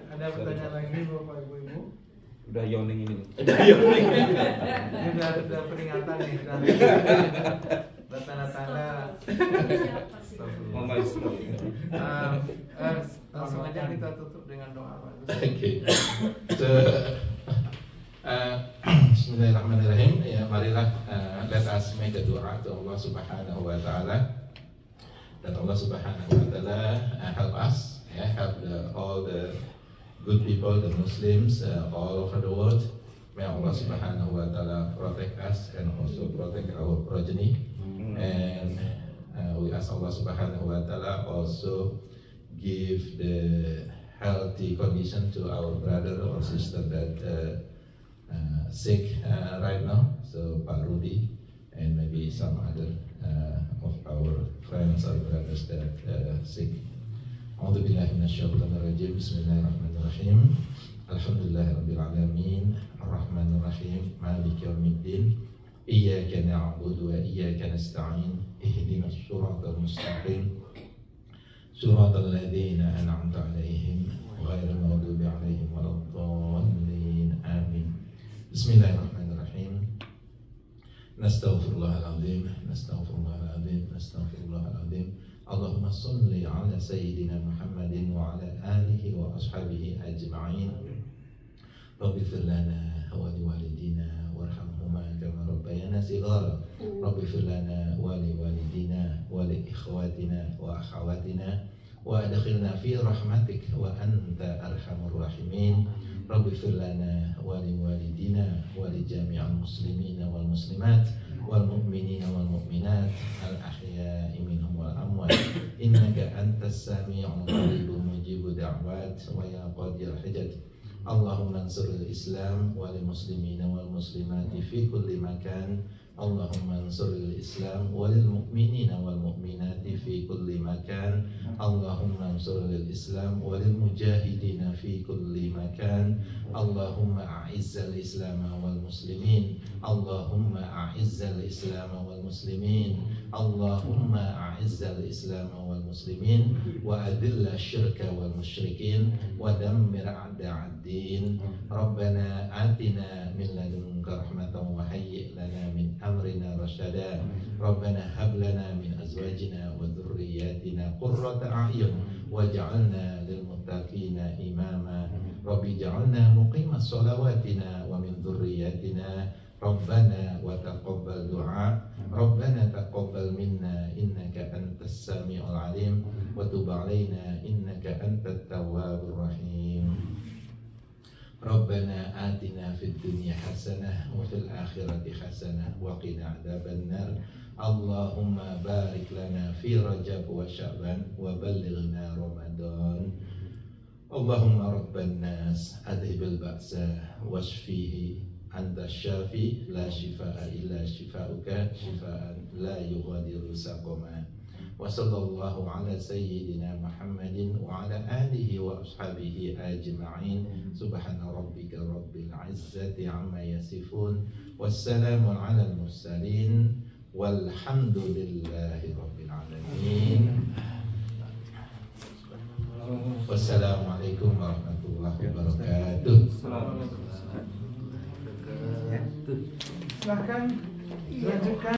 Ada pertanyaan lagi Bapak Ibu? Udah yawning ini. Udah yawning. Ini udah peringatan nih. Udah tanda-tanda. Langsung aja kita tutup dengan doa Pak. Oke. Bismillahirrahmanirrahim. Ya, marilah let us make a doa to Allah Subhanahu wa Ta'ala. That Allah Subhanahu wa Ta'ala help us, help all the good people, the Muslims all over the world. May Allah Subhanahu wa Ta'ala protect us and also protect our progeny. And we ask Allah Subhanahu wa Ta'ala also give the healthy condition to our brother or sister that sick right now. So Pak Rudy and maybe some other of our friends or brothers that sick. A'udzubillahi minasyaitonirrajim. Bismillahirrahmanirrahim. Alhamdulillahirabbil alamin. Arrahmanir rahim. Maliki yaumiddin. Iyyaka na'budu wa iyyaka nasta'in. Ihdinas siratal mustaqim. Siratal ladzina an'amta 'alaihim ghairil maghdubi 'alaihim waladdallin. Amin. Bismillahirrahmanirrahim. Nastaghfirullahaladzim. Nastaghfirullahaladzim. Nastaghfirullahaladzim. Allahumma salli ala Sayyidina Muhammadin wa ala alihi wa ashabihi ajma'in. Rabbighfir lana wa liwalidina warhamhuma kama rabbayana shighara. Rabbighfir lana wa liwalidina wa li ikhwatina wa akhawatina wa adkhilna fi rahmatik wa anta arhamur rahimin. Rabbighfir lana wa liwalidina wa li jami'il muslimina wal muslimat wal mu'minina wal mu'minat al ahya'i minhum wal amwat innaka antas sami'ul qarib mujibud da'wat wa ya qadir hajat. Allahumma ansuril Islam wal muslimina wal muslimati fi kulli makan. Allahumma ansuril Islam wal mu'minina wal mu'minati fi kulli makan. Allahumma ansuril Islam wal mujahidina fi kulli makan. Allahumma a'izzal Islam wal muslimin. Allahumma a'izzal Islam wal muslimin. Allahumma a'izzal Islam wal muslimin wa adilla syirka wal musyrikin wa dammir a'da'ad din. Rabbana atina min ladunka rahmatan wa hayyi' lana min amrina rasyada. Rabbana hab lana min azwajina wa dhurriyyatina qurrata a'yun waj'alna lil muttaqina imama. Rabbi ja'alna muqimas shalawatina wa min dhurriyyatina. Rabbana wa taqabbal du'a. Rabbana taqabbal minna innaka antas sami'ul alim wa tub 'alaina innaka antat tawwabur rahim. Rabbana atina fid dunya hasanah wa fil akhirati hasanah wa qina adzabannar. Allahumma barik lana fi Rajab wa Sya'ban wa ballighna Ramadan. Allahumma rabban nas adhibil ba'sa washfihi anta syafi la shifaa illa shifauka shifaan la yughadiru saqama. Wa sallallahu ala sayyidina Muhammadin wa ala alihi wa ashabihi ajma'in. Subhana rabbika rabbil izzati amma yasifun. Wassalamu ala al-mursalin walhamdulillahi rabbil alamin. Wassalamualaikum warahmatullahi wabarakatuh. Silahkan dilanjutkan.